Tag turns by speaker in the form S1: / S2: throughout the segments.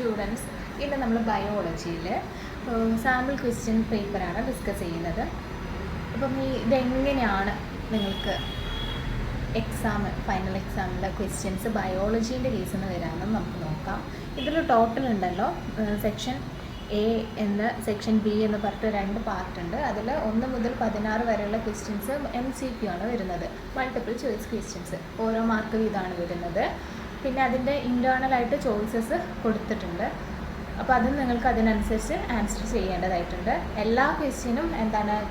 S1: Students, ഇന്ന് നമ്മൾ ബയോളജിയിൽ sample question പേപ്പറാണ് ഡിസ്കസ് ചെയ്യുന്നത്. അപ്പം ഇതെങ്ങനെയാണ് നിങ്ങൾക്ക് ഫൈനൽ എക്സാമിലെ ക്വസ്റ്റ്യൻസ് ബയോളജീൻ്റെ കേസിൽ നിന്ന് വരാമെന്ന് നമുക്ക് നോക്കാം. ഇതിൽ ടോട്ടൽ ഉണ്ടല്ലോ, സെക്ഷൻ എ എന്ന് സെക്ഷൻ ബി എന്ന് പറഞ്ഞിട്ട് 2 പാർട്ടുണ്ട്. അതിൽ 1 മുതൽ 16 വരെയുള്ള ക്വസ്റ്റ്യൻസ് MCQ ആണ് വരുന്നത്, മൾട്ടിപ്പിൾ ചോയ്സ് ക്വസ്റ്റ്യൻസ്. ഓരോ മാർക്ക് വീതമാണ് വരുന്നത്. പിന്നെ അതിൻ്റെ ഇൻറ്റേർണലായിട്ട് ചോയ്സസ് കൊടുത്തിട്ടുണ്ട്. അപ്പോൾ അത് നിങ്ങൾക്ക് അതിനനുസരിച്ച് ആൻസർ ചെയ്യേണ്ടതായിട്ടുണ്ട്. എല്ലാ ക്വസ്റ്റ്യനും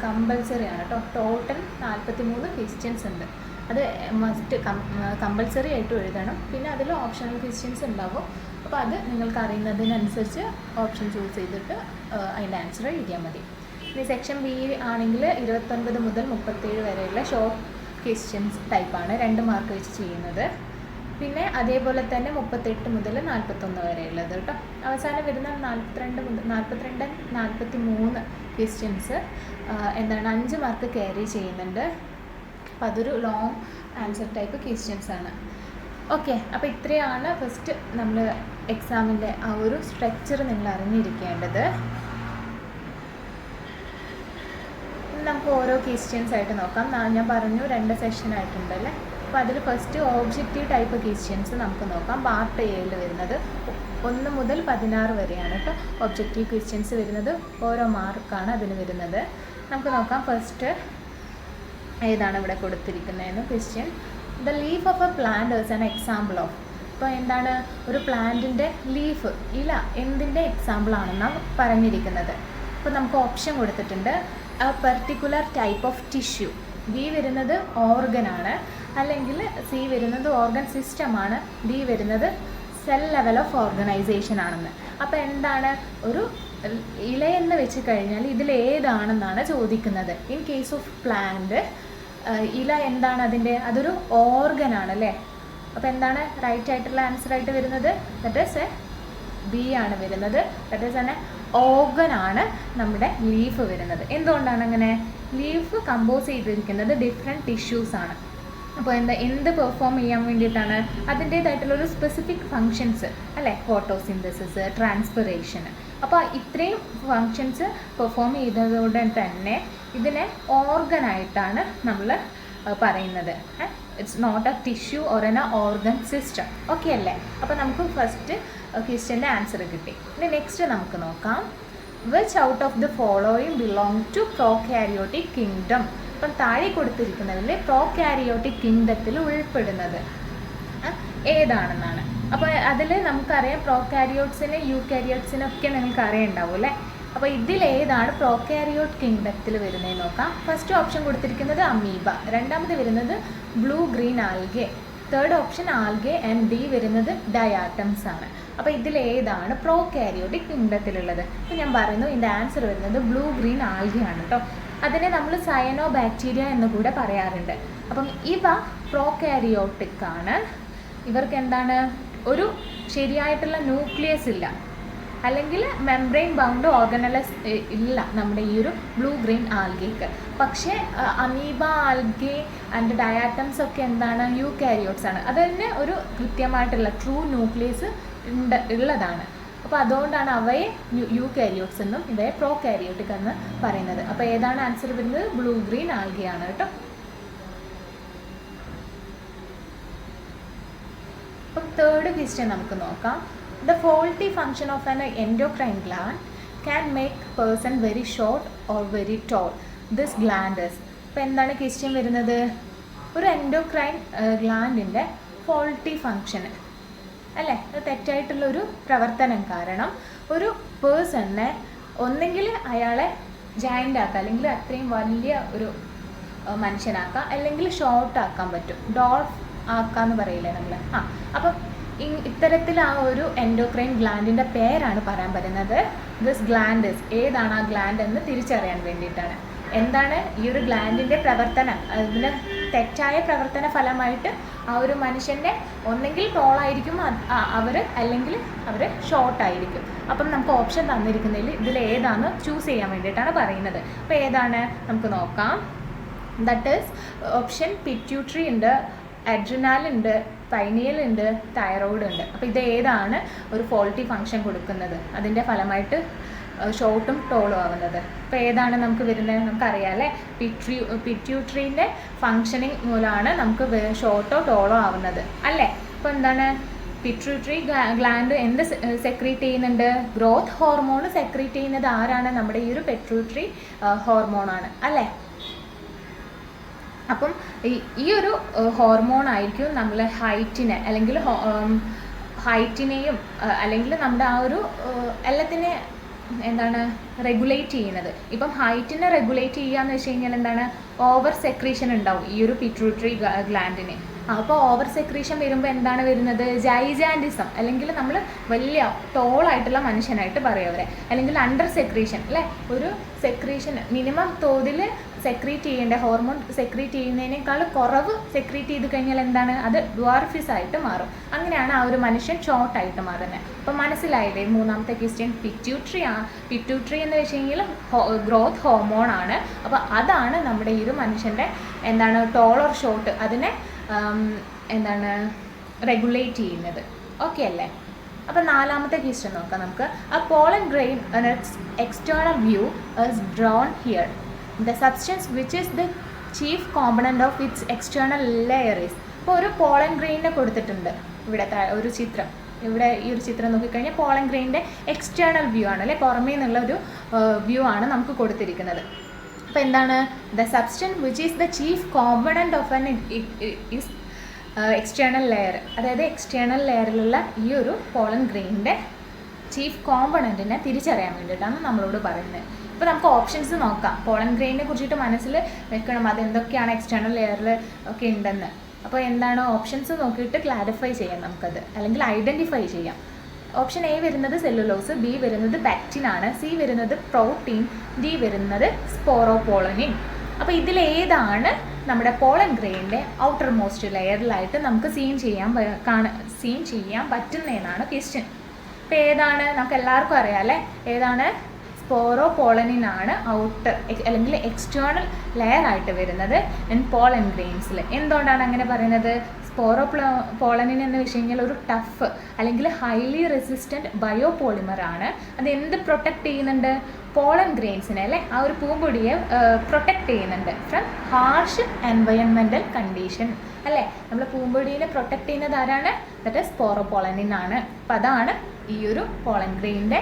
S1: കമ്പൽസറി ആണ് കേട്ടോ. ടോട്ടൽ 43 ക്വസ്റ്റ്യൻസ് ഉണ്ട്. അത് മസ്റ്റ് കമ്പൽസറി ആയിട്ടും എഴുതണം. പിന്നെ അതിൽ ഓപ്ഷണൽ ക്വസ്റ്റ്യൻസ് ഉണ്ടാവും. അപ്പോൾ അത് നിങ്ങൾക്ക് അറിയുന്നതിനനുസരിച്ച് ഓപ്ഷൻ ചൂസ് ചെയ്തിട്ട് അതിൻ്റെ ആൻസർ എഴുതിയാൽ മതി. ഇനി സെക്ഷൻ ബി ആണെങ്കിൽ 29 മുതൽ 37 വരെയുള്ള ഷോർട്ട് ക്വസ്റ്റ്യൻസ് ടൈപ്പാണ്, 2 മാർക്ക് വെച്ച് ചെയ്യുന്നത്. പിന്നെ അതേപോലെ തന്നെ 38 മുതൽ 41 വരെയുള്ളത് കേട്ടോ. അവസാനം വരുന്ന 42 43 ക്വസ്റ്റ്യൻസ് 5 മാർക്ക് ക്യാരി ചെയ്യുന്നുണ്ട്. അപ്പോൾ അതൊരു ലോങ് ആൻസർ ടൈപ്പ് ക്വസ്റ്റ്യൻസ് ആണ്. ഓക്കെ, അപ്പോൾ ഇത്രയാണ് ഫസ്റ്റ് നമ്മൾ എക്സാമിൻ്റെ ആ ഒരു സ്ട്രക്ചർ നിങ്ങൾ അറിഞ്ഞിരിക്കേണ്ടത്. നമുക്ക് ഓരോ ക്വസ്റ്റ്യൻസ് ആയിട്ട് നോക്കാം. ഞാൻ പറഞ്ഞു 2 സെഷൻ ആയിട്ടുണ്ടല്ലേ. അപ്പോൾ അതിൽ ഫസ്റ്റ് ഓബ്ജക്റ്റീവ് ടൈപ്പ് ക്വസ്റ്റ്യൻസ് നമുക്ക് നോക്കാം. പാർട്ട് എയിൽ വരുന്നത് 1 മുതൽ 16 വരെയാണ് കേട്ടോ ഒബ്ജക്റ്റീവ് ക്വസ്റ്റ്യൻസ് വരുന്നത്. ഓരോ മാർക്കാണ് അതിന് വരുന്നത്. നമുക്ക് നോക്കാം. ഫസ്റ്റ് ഏതാണ് ഇവിടെ കൊടുത്തിരിക്കുന്നതെന്ന് question. The leaf of a plant is an example of. ഇപ്പോൾ ഒരു പ്ലാന്റിൻ്റെ ലീഫ്, ഇല എന്തിൻ്റെ എക്സാമ്പിൾ ആണെന്നാണ് പറഞ്ഞിരിക്കുന്നത്. അപ്പോൾ നമുക്ക് ഓപ്ഷൻ കൊടുത്തിട്ടുണ്ട്. A particular type of tissue. B വരുന്നത് ഓർഗനാണ്, അല്ലെങ്കിൽ സി വരുന്നത് ഓർഗൻ സിസ്റ്റമാണ്, ഡി വരുന്നത് സെൽ ലെവൽ ഓഫ് ഓർഗനൈസേഷൻ ആണെന്ന്. അപ്പോൾ ഒരു ഇലയെന്ന് വെച്ച് കഴിഞ്ഞാൽ ഇതിലേതാണെന്നാണ് ചോദിക്കുന്നത്. ഇൻ കേസ് ഓഫ് പ്ലാന്റ് ഇല അതൊരു ഓർഗനാണ് അല്ലേ. അപ്പോൾ റൈറ്റ് ആയിട്ടുള്ള ആൻസർ ആയിട്ട് വരുന്നത് ദാറ്റ് ഈസ് ബി ആണ് വരുന്നത്. ദാറ്റ് ഈസ് ഓർഗനാണ് നമ്മുടെ ലീഫ് വരുന്നത്. എന്തുകൊണ്ടാണ് അങ്ങനെ? ലീഫ് കമ്പോസ് ചെയ്തിരിക്കുന്നത് ഡിഫറെൻറ്റ് ടിഷ്യൂസ് ആണ്. അപ്പോൾ എന്ത് പെർഫോം ചെയ്യാൻ വേണ്ടിയിട്ടാണ്? അതിൻ്റേതായിട്ടുള്ളൊരു സ്പെസിഫിക് ഫങ്ഷൻസ് അല്ലേ, ഫോട്ടോസിന്തസിസ്, ട്രാൻസ്പിറേഷൻ. അപ്പോൾ ഇത്രയും ഫങ്ഷൻസ് പെർഫോം ചെയ്തതോടെ തന്നെ ഇതിനെ ഓർഗനായിട്ടാണ് നമ്മൾ പറയുന്നത്. It's not a tissue or an organ system. Okay അല്ലേ? അപ്പോൾ നമുക്ക് ഫസ്റ്റ് ക്വസ്റ്റ്യൻ്റെ ആൻസർ കിട്ടി. ഇനി നെക്സ്റ്റ് നമുക്ക് നോക്കാം. Which out of the following belong to prokaryotic kingdom. അപ്പം താഴെ കൊടുത്തിരിക്കുന്നതിൽ പ്രോകാരിയോട്ടിക് കിങ്ഡത്തിൽ ഉൾപ്പെടുന്നത് ഏതാണെന്നാണ്. അപ്പോൾ അതിൽ നമുക്കറിയാം പ്രോകാരിയോട്സിനെ യൂകാരിയോട്സിനൊക്കെ നിങ്ങൾക്ക് അറിയുണ്ടാവും അല്ലേ. അപ്പോൾ ഇതിലേതാണ് പ്രോകാരിയോട്ട് കിങ്ഡത്തിൽ വരുന്നതെന്ന് നോക്കാം. ഫസ്റ്റ് ഓപ്ഷൻ കൊടുത്തിരിക്കുന്നത് അമീബ, രണ്ടാമത് വരുന്നത് blue green algae, third option algae and D വരുന്നത് ഡയാറ്റംസ് ആണ്. അപ്പോൾ ഇതിലേതാണ് പ്രോകാരിയോട്ടിക് കിങ്ഡത്തിലുള്ളത്? അപ്പോൾ ഞാൻ പറയുന്നു ഇതിൻ്റെ ആൻസർ വരുന്നത് ബ്ലൂ ഗ്രീൻ ആൽഗെ ആണ് കേട്ടോ. അതിനെ നമ്മൾ സയനോ ബാക്ടീരിയ എന്ന് കൂടെ പറയാറുണ്ട്. അപ്പം ഇവ പ്രോകാരിയോട്ടിക് ആണ്. ഇവർക്ക് ഒരു ശരിയായിട്ടുള്ള ന്യൂക്ലിയസ് ഇല്ല, അല്ലെങ്കിൽ മെംബ്രെയിൻ ബൗണ്ട് ഓർഗനലസ് ഇല്ല നമ്മുടെ ഈ ഒരു ബ്ലൂ ഗ്രീൻ ആൽഗയ്ക്ക്. പക്ഷേ അമീബ, ആൽഗെ ആൻഡ് ഡയാറ്റംസ് ഒക്കെ യൂകാരിയോട്സ് ആണ്. അത് തന്നെ ഒരു കൃത്യമായിട്ടുള്ള ട്രൂ ന്യൂക്ലിയസ് ഉള്ളതാണ്. അപ്പോൾ അതുകൊണ്ടാണ് അവയെ യൂകാരിയോട്സ് എന്നും ഇവയെ പ്രോകാരിയോട്ടിക് എന്ന് പറയുന്നത്. അപ്പോൾ ഏതാണ് ആൻസർ വരുന്നത്? ബ്ലൂ ഗ്രീൻ ആൽഗയാണ് കേട്ടോ. അപ്പം തേർഡ് ക്വസ്റ്റ്യൻ നമുക്ക് നോക്കാം. The faulty function of an endocrine gland can make person very short or very tall. This gland is. ഇപ്പോൾ എന്താണ് ക്വസ്റ്റ്യൻ വരുന്നത്? ഒരു എൻഡോക്രൈൻ ഗ്ലാൻഡിൻ്റെ ഫോൾട്ടി ഫങ്ഷൻ അല്ലേ, തെറ്റായിട്ടുള്ളൊരു പ്രവർത്തനം കാരണം ഒരു പേഴ്സണിനെ ഒന്നെങ്കിൽ അയാളെ ജയൻ്റ് ആക്കാം, അല്ലെങ്കിൽ അത്രയും വലിയ ഒരു മനുഷ്യനാക്കാം, അല്ലെങ്കിൽ ഷോർട്ട് ആക്കാൻ പറ്റും. ഡോൾഫ് ആക്കാന്ന് പറയില്ലേ നമ്മൾ. അപ്പം ഇത്തരത്തിൽ ആ ഒരു എൻഡോക്രൈൻ ഗ്ലാൻഡിൻ്റെ പേരാണ് പറയാൻ പറ്റുന്നത്. This gland is. ഏതാണ് ആ ഗ്ലാൻഡ് എന്ന് തിരിച്ചറിയാൻ വേണ്ടിയിട്ടാണ്. ഈ ഒരു ഗ്ലാൻഡിൻ്റെ പ്രവർത്തനം, അതിന് തെറ്റായ പ്രവർത്തന ഫലമായിട്ട് ആ ഒരു മനുഷ്യൻ്റെ ഒന്നെങ്കിൽ ടോളായിരിക്കും അല്ലെങ്കിൽ അവർ ഷോർട്ടായിരിക്കും. അപ്പം നമുക്ക് ഓപ്ഷൻ തന്നിരിക്കുന്നതിൽ ഇതിലേതാണെന്ന് ചൂസ് ചെയ്യാൻ വേണ്ടിയിട്ടാണ് പറയുന്നത്. അപ്പോൾ ഏതാണ് നമുക്ക് നോക്കാം. ദാറ്റ് ഈസ് ഓപ്ഷൻ പിറ്റ്യൂട്ടറി ഉണ്ട്, അഡ്രിനാൽ ഉണ്ട്, പൈനിയൽ ഉണ്ട്, തൈറോയ്ഡ് ഉണ്ട്. അപ്പോൾ ഇത് ഏതാണ് ഒരു ഫോൾട്ടി ഫങ്ഷൻ കൊടുക്കുന്നത്, അതിൻ്റെ ഫലമായിട്ട് ഷോർട്ടും ടോളും ആവുന്നത്? അപ്പോൾ ഏതാണ് നമുക്ക് വരുന്നത്? നമുക്കറിയാം അല്ലേ, പിറ്റ്യൂട്ടറിൻ്റെ ഫങ്ഷനിങ് മൂലമാണ് നമുക്ക് ഷോർട്ടോ ടോളോ ആവുന്നത് അല്ലേ. അപ്പോൾ എന്താണ്, പിറ്റ്യൂട്ടറി ഗ്ലാൻഡ് എന്ത് സെക്രീറ്റ് ചെയ്യുന്നുണ്ട്? ഗ്രോത്ത് ഹോർമോൺ സെക്രീറ്റ് ചെയ്യുന്നത് ആരാണ്? നമ്മുടെ ഈ ഒരു പിറ്റ്യൂട്ടറി ഹോർമോണാണ് അല്ലേ. അപ്പം ഈ ഒരു ഹോർമോൺ ആയിരിക്കും നമ്മൾ ഹൈറ്റിനെ അല്ലെങ്കിൽ ഹൈറ്റിനെയും അല്ലെങ്കിൽ നമ്മുടെ ആ ഒരു എല്ലാത്തിനെ എന്താണ് റെഗുലേറ്റ് ചെയ്യുന്നത്. ഇപ്പം ഹൈറ്റിനെ റെഗുലേറ്റ് ചെയ്യുക എന്ന് വെച്ച് കഴിഞ്ഞാൽ എന്താണ്, ഓവർ സെക്രീഷൻ ഉണ്ടാവും ഈ ഒരു പിറ്റ്യൂട്ടറി ഗ്ലാൻഡിന്. അപ്പോൾ ഓവർ സെക്രീഷൻ വരുമ്പോൾ എന്താണ് വരുന്നത്? ജൈജാൻറ്റിസം, അല്ലെങ്കിൽ നമ്മൾ വലിയ ടോളായിട്ടുള്ള മനുഷ്യനായിട്ട് പറയും അവരെ, അല്ലെങ്കിൽ അണ്ടർ സെക്രീഷൻ അല്ലേ. ഒരു സെക്രീഷൻ മിനിമം തോതിൽ സെക്രീറ്റ് ചെയ്യേണ്ട ഹോർമോൺ സെക്രീറ്റ് ചെയ്യുന്നതിനേക്കാൾ കുറവ് സെക്രീറ്റ് ചെയ്ത് കഴിഞ്ഞാൽ എന്താണ്, അത് ഡ്വാർഫിസ് ആയിട്ട് മാറും. അങ്ങനെയാണ് ആ ഒരു മനുഷ്യൻ ഷോർട്ടായിട്ട് മാറുന്നത്. അപ്പം മനസ്സിലായില്ലേ മൂന്നാമത്തെ ക്വസ്റ്റ്യൻ? പിറ്റ്യൂട്ടറി എന്ന് വെച്ച് കഴിഞ്ഞാൽ ഗ്രോത്ത് ഹോർമോൺ ആണ്. അപ്പോൾ അതാണ് നമ്മുടെ ഈ ഒരു മനുഷ്യൻ്റെ എന്താണ് ടോൾ ഓർ ഷോർട്ട് അതിനെ എന്താണ് റെഗുലേറ്റ് ചെയ്യുന്നത്. ഓക്കെ അല്ലേ. അപ്പം നാലാമത്തെ ക്വസ്റ്റ്യൻ നോക്കാം നമുക്ക്. A pollen grain in its external view is drawn here. The substance which is the chief component of its external layer is. ഇപ്പോൾ ഒരു പോളൻ ഗ്രെയിനെ കൊടുത്തിട്ടുണ്ട് ഇവിടെ ഒരു ചിത്രം. ഇവിടെ ഈ ഒരു ചിത്രം നോക്കിക്കഴിഞ്ഞാൽ പോളൻ ഗ്രെയിൻ്റെ എക്സ്റ്റേണൽ വ്യൂ ആണ് അല്ലേ, പുറമേ നിന്നുള്ള ഒരു വ്യൂ ആണ് നമുക്ക് കൊടുത്തിരിക്കുന്നത്. അപ്പോൾ എന്താണ്, the substance which is the chief component of an is external layer. അതായത് എക്സ്റ്റേണൽ ലെയറിലുള്ള ഈ ഒരു പോളൻ ഗ്രെയിനിൻ്റെ ചീഫ് കോമ്പണൻറ്റിനെ തിരിച്ചറിയാൻ വേണ്ടിയിട്ടാണ് നമ്മളോട് പറയുന്നത്. ഇപ്പോൾ നമുക്ക് ഓപ്ഷൻസ് നോക്കാം. പോളൻ ഗ്രെയിനെ കുറിച്ചിട്ട് മനസ്സിൽ വെക്കണം, അതെന്തൊക്കെയാണ് എക്സ്റ്റേണൽ ലെയറിൽ ഒക്കെ ഉണ്ടെന്ന്. അപ്പോൾ എന്താണ് ഓപ്ഷൻസ് നോക്കിയിട്ട് ക്ലാരിഫൈ ചെയ്യാം നമുക്കത്, അല്ലെങ്കിൽ ഐഡൻറ്റിഫൈ ചെയ്യാം. ഓപ്ഷൻ എ വരുന്നത് സെല്ലുലോസ്, ബി വരുന്നത് ബാക്റ്റിൻ ആണ്, സി വരുന്നത് പ്രോട്ടീൻ, ഡി വരുന്നത് സ്പോറോപോളനിൻ. അപ്പോൾ ഇതിലേതാണ് നമ്മുടെ പോളൻ ഗ്രെയിനിൻ്റെ ഔട്ടർ മോസ്റ്റ് ലെയറിലായിട്ട് നമുക്ക് സീൻ ചെയ്യാൻ പറ്റുന്നതെന്നാണ് ക്വസ്റ്റ്യൻ. അപ്പോൾ ഏതാണ് നമുക്ക് എല്ലാവർക്കും അറിയാം അല്ലേ, ഏതാണ്? സ്പോറോപോളനിൻ ആണ് ഔട്ടർ അല്ലെങ്കിൽ എക്സ്റ്റേണൽ ലെയർ ആയിട്ട് വരുന്നത് പോളൻ ഗ്രെയിൻസിൽ. എന്തുകൊണ്ടാണ് അങ്ങനെ പറയുന്നത്? പോളനിൻ എന്ന് വെച്ച് കഴിഞ്ഞാൽ ഒരു ടഫ് അല്ലെങ്കിൽ ഹൈലി റെസിസ്റ്റൻറ്റ് ബയോപോളിമർ ആണ്. അത് എന്ത് പ്രൊട്ടക്റ്റ് ചെയ്യുന്നുണ്ട്? പോളൻ ഗ്രെയിൻസിനെ അല്ലേ, ആ ഒരു പൂമ്പൊടിയെ പ്രൊട്ടക്റ്റ് ചെയ്യുന്നുണ്ട് ഫ്രം ഹാർഷ് എൻവയൺമെൻറ്റൽ കണ്ടീഷൻ അല്ലേ. നമ്മൾ പൂമ്പൊടിയെ പ്രൊട്ടക്റ്റ് ചെയ്യുന്നത് ആരാണ്? ദാറ്റ് സ്പോറോപോളനിൻ ആണ്. അപ്പോൾ അതാണ് ഈ ഒരു പോളൻ ഗ്രെയിനിൻ്റെ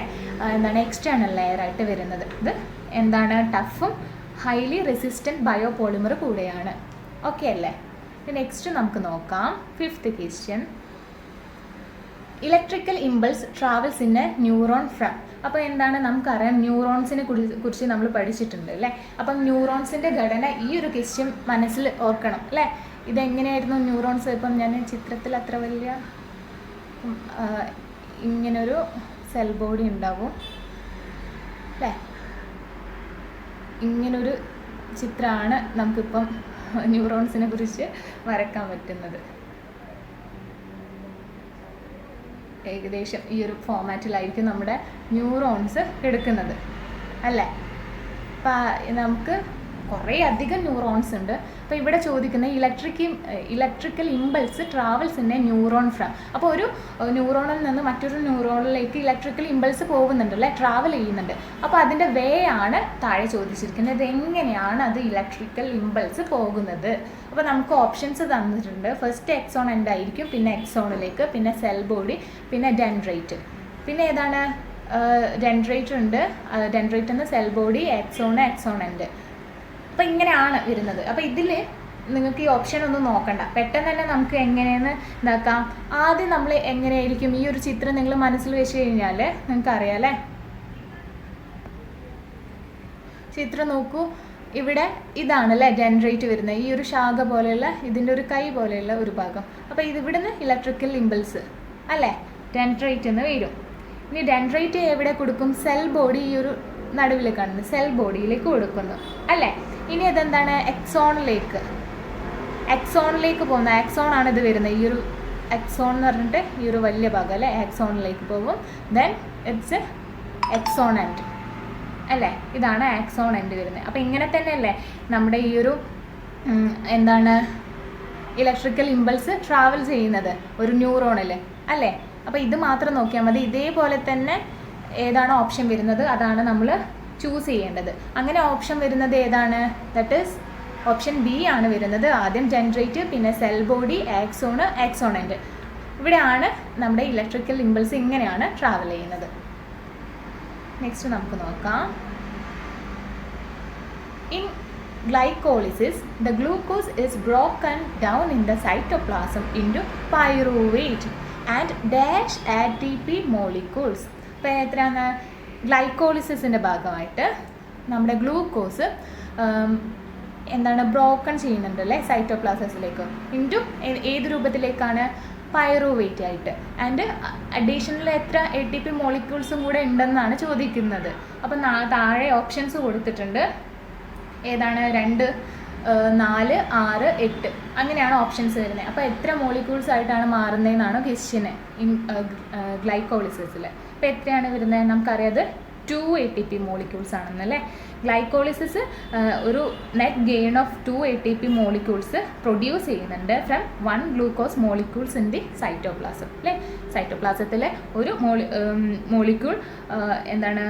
S1: എന്താണ് എക്സ്റ്റേണൽ ലെയർ ആയിട്ട് വരുന്നത്. ഇത് എന്താണ്, ടഫും ഹൈലി റെസിസ്റ്റൻറ്റ് ബയോപോളിമർ കൂടെയാണ്. ഓക്കെ അല്ലേ. നെക്സ്റ്റ് നമുക്ക് നോക്കാം fifth question. Electrical impulse travels in A neuron from. അപ്പോൾ എന്താണ്, നമുക്കറിയാം ന്യൂറോൺസിനെ കുറിച്ച് നമ്മൾ പഠിച്ചിട്ടുണ്ട് അല്ലേ. അപ്പം ന്യൂറോൺസിൻ്റെ ഘടന ഈ ഒരു ക്വസ്റ്റ്യൻ മനസ്സിൽ ഓർക്കണം അല്ലേ. ഇതെങ്ങനെയായിരുന്നു ന്യൂറോൺസ്? ഇപ്പം ഞാൻ ചിത്രത്തിൽ അത്ര വലിയ ഇങ്ങനൊരു സെൽ ബോഡി ഉണ്ടാവും അല്ലേ, ഇങ്ങനൊരു ചിത്രമാണ് നമുക്കിപ്പം ന്യൂറോൺസിനെ കുറിച്ച് വരയ്ക്കാൻ പറ്റുന്നത്. ഏകദേശം ഈ ഒരു ഫോമാറ്റിലായിരിക്കും നമ്മുടെ ന്യൂറോൺസ് എടുക്കുന്നത് അല്ലേ. അപ്പം നമുക്ക് കുറേ അധികം ന്യൂറോൺസ് ഉണ്ട്. അപ്പോൾ ഇവിടെ ചോദിക്കുന്ന electrical impulse travels in A neuron from. അപ്പോൾ ഒരു ന്യൂറോണിൽ നിന്ന് മറ്റൊരു ന്യൂറോണിലേക്ക് ഇലക്ട്രിക്കൽ ഇമ്പൾസ് പോകുന്നുണ്ട് അല്ലേ, ട്രാവൽ ചെയ്യുന്നുണ്ട്. അപ്പോൾ അതിൻ്റെ വേ ആണ് താഴെ ചോദിച്ചിരിക്കുന്നത്. എങ്ങനെയാണ് അത് ഇലക്ട്രിക്കൽ ഇമ്പൾസ് പോകുന്നത്? അപ്പോൾ നമുക്ക് ഓപ്ഷൻസ് തന്നിട്ടുണ്ട്. ഫസ്റ്റ് എക്സോൺ എൻഡ് ആയിരിക്കും, പിന്നെ എക്സോണിലേക്ക്, പിന്നെ സെൽ ബോഡി, പിന്നെ ഡെൻഡ്രൈറ്റ്. പിന്നെ ഏതാണ്? ഡെൻഡ്രൈറ്റ് ഉണ്ട്. ഡെൻഡ്രൈറ്റ് എന്ന് സെൽ ബോഡി, എക്സോൺ എൻഡ്. അപ്പോൾ ഇങ്ങനെയാണ് വരുന്നത്. അപ്പോൾ ഇതിൽ നിങ്ങൾക്ക് ഈ ഓപ്ഷൻ ഒന്നും നോക്കണ്ട, പെട്ടെന്ന് തന്നെ നമുക്ക് എങ്ങനെയെന്ന് ഇതാക്കാം. ആദ്യം നമ്മൾ എങ്ങനെയായിരിക്കും ഈ ഒരു ചിത്രം നിങ്ങൾ മനസ്സിൽ വെച്ച് കഴിഞ്ഞാൽ നിങ്ങൾക്കറിയാം അല്ലേ. ചിത്രം നോക്കൂ, ഇവിടെ ഇതാണല്ലേ ഡെൻഡ്രൈറ്റ് വരുന്നത്, ഈ ഒരു ശാഖ പോലെയുള്ള ഇതിൻ്റെ ഒരു കൈ പോലെയുള്ള ഒരു ഭാഗം. അപ്പോൾ ഇതിവിടുന്ന് ഇലക്ട്രിക്കൽ ഇമ്പൾസ് അല്ലേ ഡെൻഡ്രൈറ്റ് എന്ന് വരും. ഇനി ഡെൻഡ്രൈറ്റ് എവിടെ കൊടുക്കും? സെൽ ബോഡി, ഈ ഒരു നടുവിൽ കാണുന്നത് സെൽ ബോഡിയിലേക്ക് കൊടുക്കുന്നു അല്ലേ. ഇനി അതെന്താണ്? എക്സോണിലേക്ക് പോകുന്ന എക്സോൺ ആണ് ഇത് വരുന്നത്. ഈ ഒരു എക്സോൺ എന്ന് പറഞ്ഞിട്ട് ഈ ഒരു വലിയ ഭാഗം അല്ലേ എക്സോണിലേക്ക് പോകും. ദെൻ ഇറ്റ്സ് എക്സോൺ എൻഡ് അല്ലേ, ഇതാണ് എക്സോൺ എൻഡ് വരുന്നത്. അപ്പോൾ ഇങ്ങനെ തന്നെയല്ലേ നമ്മുടെ ഈ ഒരു എന്താണ് ഇലക്ട്രിക്കൽ ഇമ്പൾസ് ട്രാവൽ ചെയ്യുന്നത്? ഒരു ന്യൂറോണിൽ അല്ലേ? അപ്പോൾ ഇത് മാത്രം നോക്കിയാൽ മതി. ഇതേപോലെ തന്നെ ഏതാണോ ഓപ്ഷൻ വരുന്നത് അതാണ് നമ്മൾ ചൂസ് ചെയ്യേണ്ടത്. അങ്ങനെ ഓപ്ഷൻ വരുന്നത് ഏതാണ്? ദാറ്റ് ഈസ് ഓപ്ഷൻ ബി ആണ് വരുന്നത്. ആദ്യം ജനറേറ്റ്, പിന്നെ സെൽ ബോഡി, ആക്സോൺ, ആക്സോണൻ്റ്. ഇവിടെയാണ് നമ്മുടെ ഇലക്ട്രിക്കൽ ഇമ്പൾസ് ഇങ്ങനെയാണ് ട്രാവൽ ചെയ്യുന്നത്. നെക്സ്റ്റ് നമുക്ക് നോക്കാം. In glycolysis, the glucose is broken down in the cytoplasm into pyruvate and dash ATP molecules. ഇപ്പോൾ എത്രയാണ്? ഗ്ലൈക്കോളിസിസിൻ്റെ ഭാഗമായിട്ട് നമ്മുടെ ഗ്ലൂക്കോസ് എന്താണ് ബ്രോക്കൺ ചെയ്യുന്നുണ്ട് അല്ലേ സൈറ്റോപ്ലാസത്തിലേക്ക്. ഇൻറ്റു ഏത് രൂപത്തിലേക്കാണ്? പൈറുവേറ്റ് ആയിട്ട്. ആൻഡ് അഡീഷണൽ എത്ര ATP മോളിക്യൂൾസും കൂടെ ഉണ്ടെന്നാണ് ചോദിക്കുന്നത്. അപ്പം താഴെ ഓപ്ഷൻസ് കൊടുത്തിട്ടുണ്ട്. ഏതാണ്? 2, 4, 6, 8 അങ്ങനെയാണ് ഓപ്ഷൻസ് വരുന്നത്. അപ്പോൾ എത്ര മോളിക്യൂൾസ് ആയിട്ടാണ് മാറുന്നതെന്നാണ് ക്വസ്റ്റ്യന് ഗ്ലൈക്കോളിസിസിൽ. അപ്പോൾ എത്രയാണ് വരുന്നത്? നമുക്കറിയാത് 2 ATP മോളിക്യൂൾസ് ആണെന്നല്ലേ. ഗ്ലൈക്കോളിസിസ് ഒരു net gain of 2 ATP molecules produce ചെയ്യുന്നുണ്ട് from 1 glucose molecules in the cytoplasm അല്ലേ. സൈറ്റോപ്ലാസത്തിലെ ഒരു മോളിക്യൂൾ എന്താണ്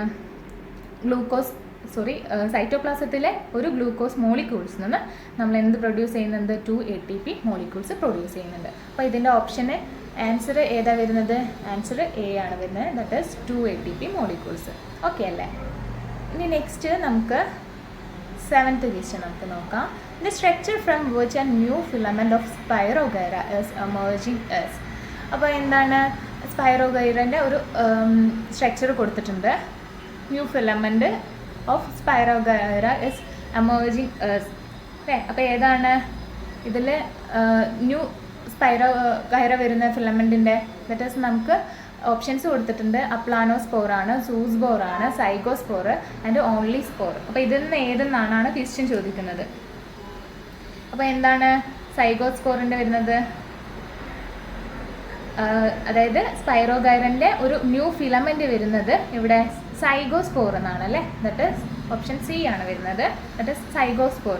S1: സൈറ്റോപ്ലാസത്തിലെ ഒരു ഗ്ലൂക്കോസ് മോളിക്യൂൾസിൽ നിന്ന് നമ്മൾ എന്ത് പ്രൊഡ്യൂസ് ചെയ്യുന്നുണ്ട്? 2 ATP മോളിക്യൂൾസ് പ്രൊഡ്യൂസ് ചെയ്യുന്നുണ്ട്. അപ്പോൾ ഇതിൻ്റെ ഓപ്ഷന് ആൻസർ ഏതാ വരുന്നത്? ആൻസർ എ ആണ് വരുന്നത്. That is 2 ATP molecules. Okay അല്ലേ? ഇനി നെക്സ്റ്റ് നമുക്ക് 7th ക്വസ്റ്റ്യൻ നമുക്ക് നോക്കാം. The structure from which and new filament of spirogyra is emerging S. അപ്പോൾ എന്താണ്? സ്പൈറോഗൈറൻ്റെ ഒരു സ്ട്രക്ചർ കൊടുത്തിട്ടുണ്ട്. New filament of spirogyra is emerging S അല്ലേ. അപ്പോൾ ഏതാണ് ഇതിൽ ന്യൂ സ്പൈറോഗൈറ വരുന്ന ഫിലമെൻറ്റിൻ്റെ? ദാറ്റ് ഈസ് നമുക്ക് ഓപ്ഷൻസ് കൊടുത്തിട്ടുണ്ട്. അപ്ലാനോസ്പോർ ആണ്, സൂസ്പോർ ആണ്, സൈഗോസ്പോർ ആൻഡ് ഓൺലി സ്പോർ. അപ്പോൾ ഇതിൽ നിന്ന് ഏതെന്നാണ് ക്വസ്റ്റ്യൻ ചോദിക്കുന്നത്. അപ്പോൾ എന്താണ് സൈഗോസ്പോറിൻ്റെ വരുന്നത്? അതായത് സ്പൈറോഗൈറൻ്റെ ഒരു ന്യൂ ഫിലമെൻറ്റ് വരുന്നത് ഇവിടെ സൈഗോസ്പോർ എന്നാണ് അല്ലേ. ദാറ്റ് ഈസ് ഓപ്ഷൻ സി ആണ് വരുന്നത്. That is zygospore.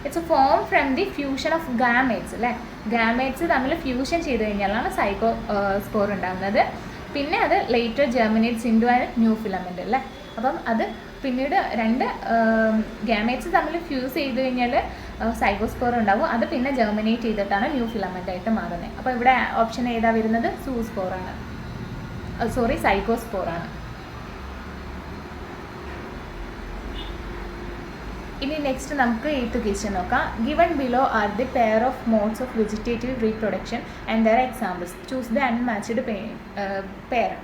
S1: It's a form from the fusion of gametes അല്ലേ. ഗാമേറ്റ്സ് തമ്മിൽ ഫ്യൂഷൻ ചെയ്ത് കഴിഞ്ഞാലാണ് സൈഗോസ്പോർ ഉണ്ടാകുന്നത്. പിന്നെ അത് later germinates into an new filament അല്ലേ. അപ്പം അത് പിന്നീട് 2 ഗാമേറ്റ്സ് തമ്മിൽ ഫ്യൂസ് ചെയ്ത് കഴിഞ്ഞാൽ സൈഗോസ്പോർ ഉണ്ടാവും. അത് പിന്നെ ജെർമിനേറ്റ് ചെയ്തിട്ടാണ് ന്യൂ ഫിലമെൻ്റ് ആയിട്ട് മാറുന്നത്. അപ്പോൾ ഇവിടെ ഓപ്ഷൻ ഏതാ വരുന്നത്? സൂസ്പോറാണ്, സൈഗോസ്പോറാണ്. ഇനി നെക്സ്റ്റ് നമുക്ക് 8th ക്വസ്റ്റ്യൻ നോക്കാം. Given below are the pair of modes of vegetative reproduction and there examples. Choose the unmatched pair.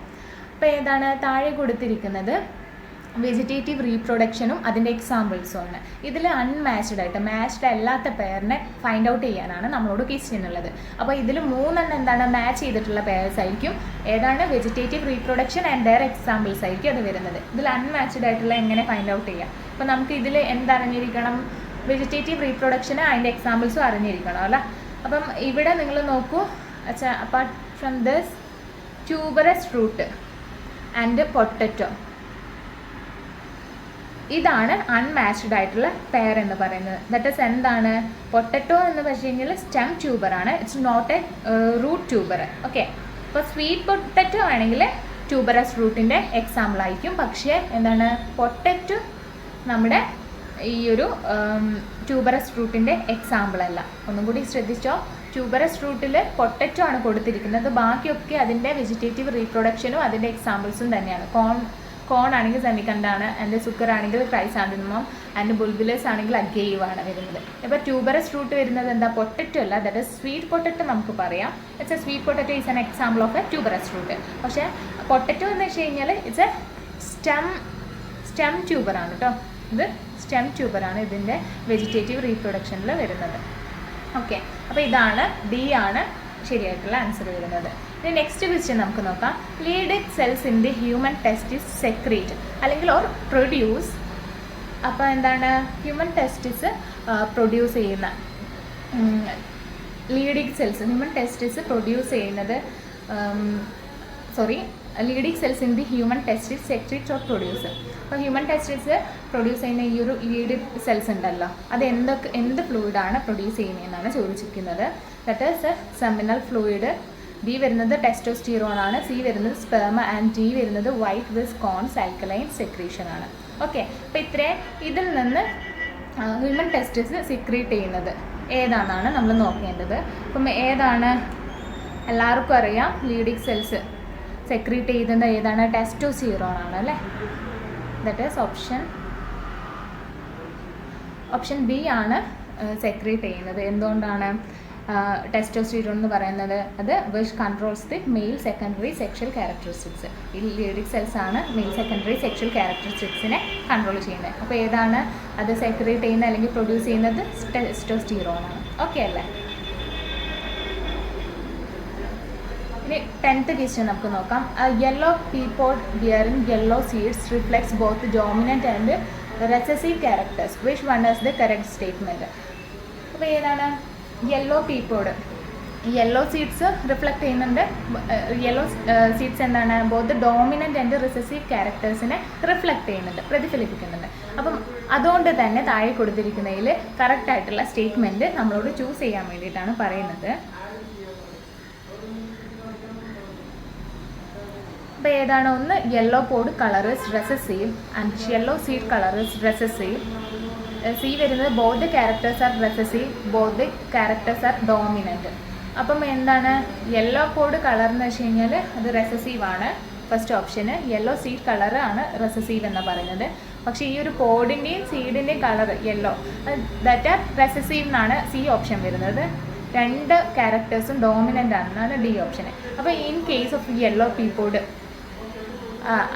S1: അപ്പോൾ ഏതാണ് താഴെ കൊടുത്തിരിക്കുന്നത്? വെജിറ്റേറ്റീവ് റീപ്രൊഡക്ഷനും അതിൻ്റെ എക്സാമ്പിൾസും ആണ്. ഇതിൽ അൺമാച്ച്ഡ് ആയിട്ട് മാച്ച്ഡ് അല്ലാത്ത പെയറിനെ ഫൈൻഡ് ഔട്ട് ചെയ്യാനാണ് നമ്മളോട് ക്വസ്റ്റ്യൻ ഉള്ളത്. അപ്പോൾ ഇതിൽ 3 എന്താണ് മാച്ച് ചെയ്തിട്ടുള്ള പെയർസ് ആയിരിക്കും. ഏതാണ്? Vegetative reproduction and their examples ആയിരിക്കും അത് വരുന്നത്. ഇതിൽ അൺമാച്ച്ഡ് ആയിട്ടുള്ള എങ്ങനെ ഫൈൻഡ് ഔട്ട് ചെയ്യാം? അപ്പോൾ നമുക്ക് ഇതിൽ എന്തറിഞ്ഞിരിക്കണം? വെജിറ്റേറ്റീവ് റീപ്രൊഡക്ഷന് അതിൻ്റെ എക്സാമ്പിൾസും അറിഞ്ഞിരിക്കണം അല്ല. അപ്പം ഇവിടെ നിങ്ങൾ നോക്കൂ. Apart from this tuberous fruit and potato, ഇതാണ് അൺമാച്ച്ഡ് ആയിട്ടുള്ള പെയർ എന്ന് പറയുന്നത്. ദാറ്റ് ഈസ് എന്താണ്? പൊട്ടറ്റോ എന്ന് വെച്ച് കഴിഞ്ഞാൽ സ്റ്റെം ട്യൂബറാണ്. It's not a root tuber. Okay. ഇപ്പോൾ സ്വീറ്റ് പൊട്ടറ്റോ ആണെങ്കിൽ ട്യൂബറസ് ഫ്രൂട്ടിൻ്റെ എക്സാമ്പിൾ ആയിരിക്കും. പക്ഷേ എന്താണ്? പൊട്ടറ്റോ നമ്മുടെ ഈ ഒരു ട്യൂബറസ് ഫ്രൂട്ടിൻ്റെ എക്സാമ്പിൾ അല്ല. ഒന്നും കൂടി ശ്രദ്ധിച്ചോ. ട്യൂബറസ് ഫ്രൂട്ടിൽ പൊട്ടറ്റോ ആണ് കൊടുത്തിരിക്കുന്നത്. ബാക്കിയൊക്കെ അതിൻ്റെ വെജിറ്റേറ്റീവ് റീപ്രൊഡക്ഷനും അതിൻ്റെ എക്സാമ്പിൾസും തന്നെയാണ്. കോൺ ആണെങ്കിൽ സെമിക്കണ്ടാണ്, ആൻഡ് സുക്കർ ആണെങ്കിൽ ക്രൈസാന്തിമം, ആൻഡ് ബുൾബുലസ് ആണെങ്കിൽ അഗേവ് ആണ് വരുന്നത്. ഇപ്പോൾ ട്യൂബറസ് ഫ്രൂട്ട് വരുന്നത് എന്താ? പൊട്ടറ്റോ അല്ല. ദാറ്റ് ഈസ് സ്വീറ്റ് പൊട്ടറ്റോ നമുക്ക് പറയാം. It's A sweet potato is an example of A tuberous fruit. പക്ഷേ പൊട്ടറ്റോ എന്ന് വെച്ച് കഴിഞ്ഞാൽ ഇറ്റ്സ് എ സ്റ്റെം ട്യൂബറാണ് കേട്ടോ. ഇത് സ്റ്റെം ട്യൂബറാണ് ഇതിൻ്റെ വെജിറ്റേറ്റീവ് റീപ്രൊഡക്ഷനിൽ വരുന്നത്. ഓക്കെ. അപ്പോൾ ഇതാണ് ഡി ആണ് ശരിയായിട്ടുള്ള ആൻസർ വരുന്നത്. ഇനി നെക്സ്റ്റ് ക്വസ്റ്റ്യൻ നമുക്ക് നോക്കാം. Leydig cells in the human testis secrete അല്ലെങ്കിൽ ഓർ പ്രൊഡ്യൂസ്. അപ്പോൾ എന്താണ്? ഹ്യൂമൻ ടെസ്റ്റിസ് പ്രൊഡ്യൂസ് ചെയ്യുന്ന Leydig cells human testis produce ചെയ്യുന്നത് Leydig cells in the human testis secrete or produce. അപ്പോൾ ഹ്യൂമൻ ടെസ്റ്റിസ് പ്രൊഡ്യൂസ് ചെയ്യുന്ന ഈ ഒരു ലീഡിക് സെൽസ് ഉണ്ടല്ലോ, അത് എന്ത് ഫ്ലൂയിഡാണ് പ്രൊഡ്യൂസ് ചെയ്യുന്നതെന്നാണ് ചോദിച്ചിരിക്കുന്നത്. That is seminal fluid. B വരുന്നത് ടെസ്റ്റോസ്റ്റിറോൺ ആണ്. സി വരുന്നത് സ്പെർമ ആൻഡ് ഡി വരുന്നത് വൈറ്റ് വിസ് കോൺസ് ആൽക്കലൈൻ സെക്രീഷൻ ആണ്. ഓക്കെ, അപ്പോൾ ഇത്രയും ഇതിൽ നിന്ന് ഹ്യൂമൻ ടെസ്റ്റിസ് സിക്രീറ്റ് ചെയ്യുന്നത് ഏതാണെന്നാണ് നമ്മൾ നോക്കേണ്ടത്. അപ്പം ഏതാണ് എല്ലാവർക്കും അറിയാം, ലീഡിക് സെൽസ് സെക്രീറ്റ് ചെയ്യുന്നത് ഏതാണ്? ടെസ്റ്റോസ്റ്റിറോൺ ആണ് അല്ലേ. ദാറ്റ് ഈസ് ഓപ്ഷൻ ബി ആണ് സെക്രീറ്റ് ചെയ്യുന്നത്. എന്തുകൊണ്ടാണ്? ടെസ്റ്റോസ്റ്റിറോൺ എന്ന് പറയുന്നത് അത് which controls the mail secondary sexual characteristics. ഈ ലീഡിക് സെൽസ് ആണ് മെയിൽ സെക്കൻഡറി സെക്ഷൽ ക്യാരക്ടറിസ്റ്റിക്സിനെ കൺട്രോൾ ചെയ്യുന്നത്. അപ്പോൾ ഏതാണ് അത് സെക്രീറ്റ് ചെയ്യുന്നത് അല്ലെങ്കിൽ പ്രൊഡ്യൂസ് ചെയ്യുന്നത്? ടെസ്റ്റോസ്റ്റിറോൺ ആണ്. ഓക്കെ അല്ലേ. ഇനി 10th ക്വസ്റ്റ്യൻ നമുക്ക് നോക്കാം. Yellow pea pod bearing yellow seeds reflects both dominant and recessive characters. Which one is the correct statement? അപ്പോൾ ഏതാണ്? Yellow pea pod, yellow seeds reflect ചെയ്യുന്നുണ്ട്. യെല്ലോ സീഡ്സ് എന്താണ്? ബോത്ത് ഡോമിനൻ്റ് ആൻഡ് റിസസീവ് ക്യാരക്ടേഴ്സിനെ reflect ചെയ്യുന്നുണ്ട്, പ്രതിഫലിപ്പിക്കുന്നുണ്ട്. അപ്പം അതുകൊണ്ട് തന്നെ താഴെ കൊടുത്തിരിക്കുന്നതിൽ കറക്റ്റായിട്ടുള്ള സ്റ്റേറ്റ്മെൻറ്റ് നമ്മളോട് ചൂസ് ചെയ്യാൻ വേണ്ടിയിട്ടാണ് പറയുന്നത്. അപ്പോൾ ഏതാണ്? ഒന്ന് yellow pod colour is recessive and yellow seed colour is recessive. C വരുന്നത് both the characters are recessive, both the characters are dominant. അപ്പം എന്താണ് യെല്ലോ പോഡ് കളർ എന്ന് വെച്ച് കഴിഞ്ഞാൽ അത് റെസസീവ് ആണ്. ഫസ്റ്റ് ഓപ്ഷന് യെല്ലോ സീഡ് കളർ ആണ് റെസസീവ് എന്ന് പറയുന്നത്. പക്ഷേ ഈ ഒരു പോഡിൻ്റെയും സീഡിൻ്റെയും colour yellow, that are recessive എന്നാണ് സി ഓപ്ഷൻ വരുന്നത്. രണ്ട് ക്യാരക്ടേഴ്സും ഡോമിനൻ്റ് ആണെന്നാണ് ഡി ഓപ്ഷന്. അപ്പോൾ in case of yellow pea pod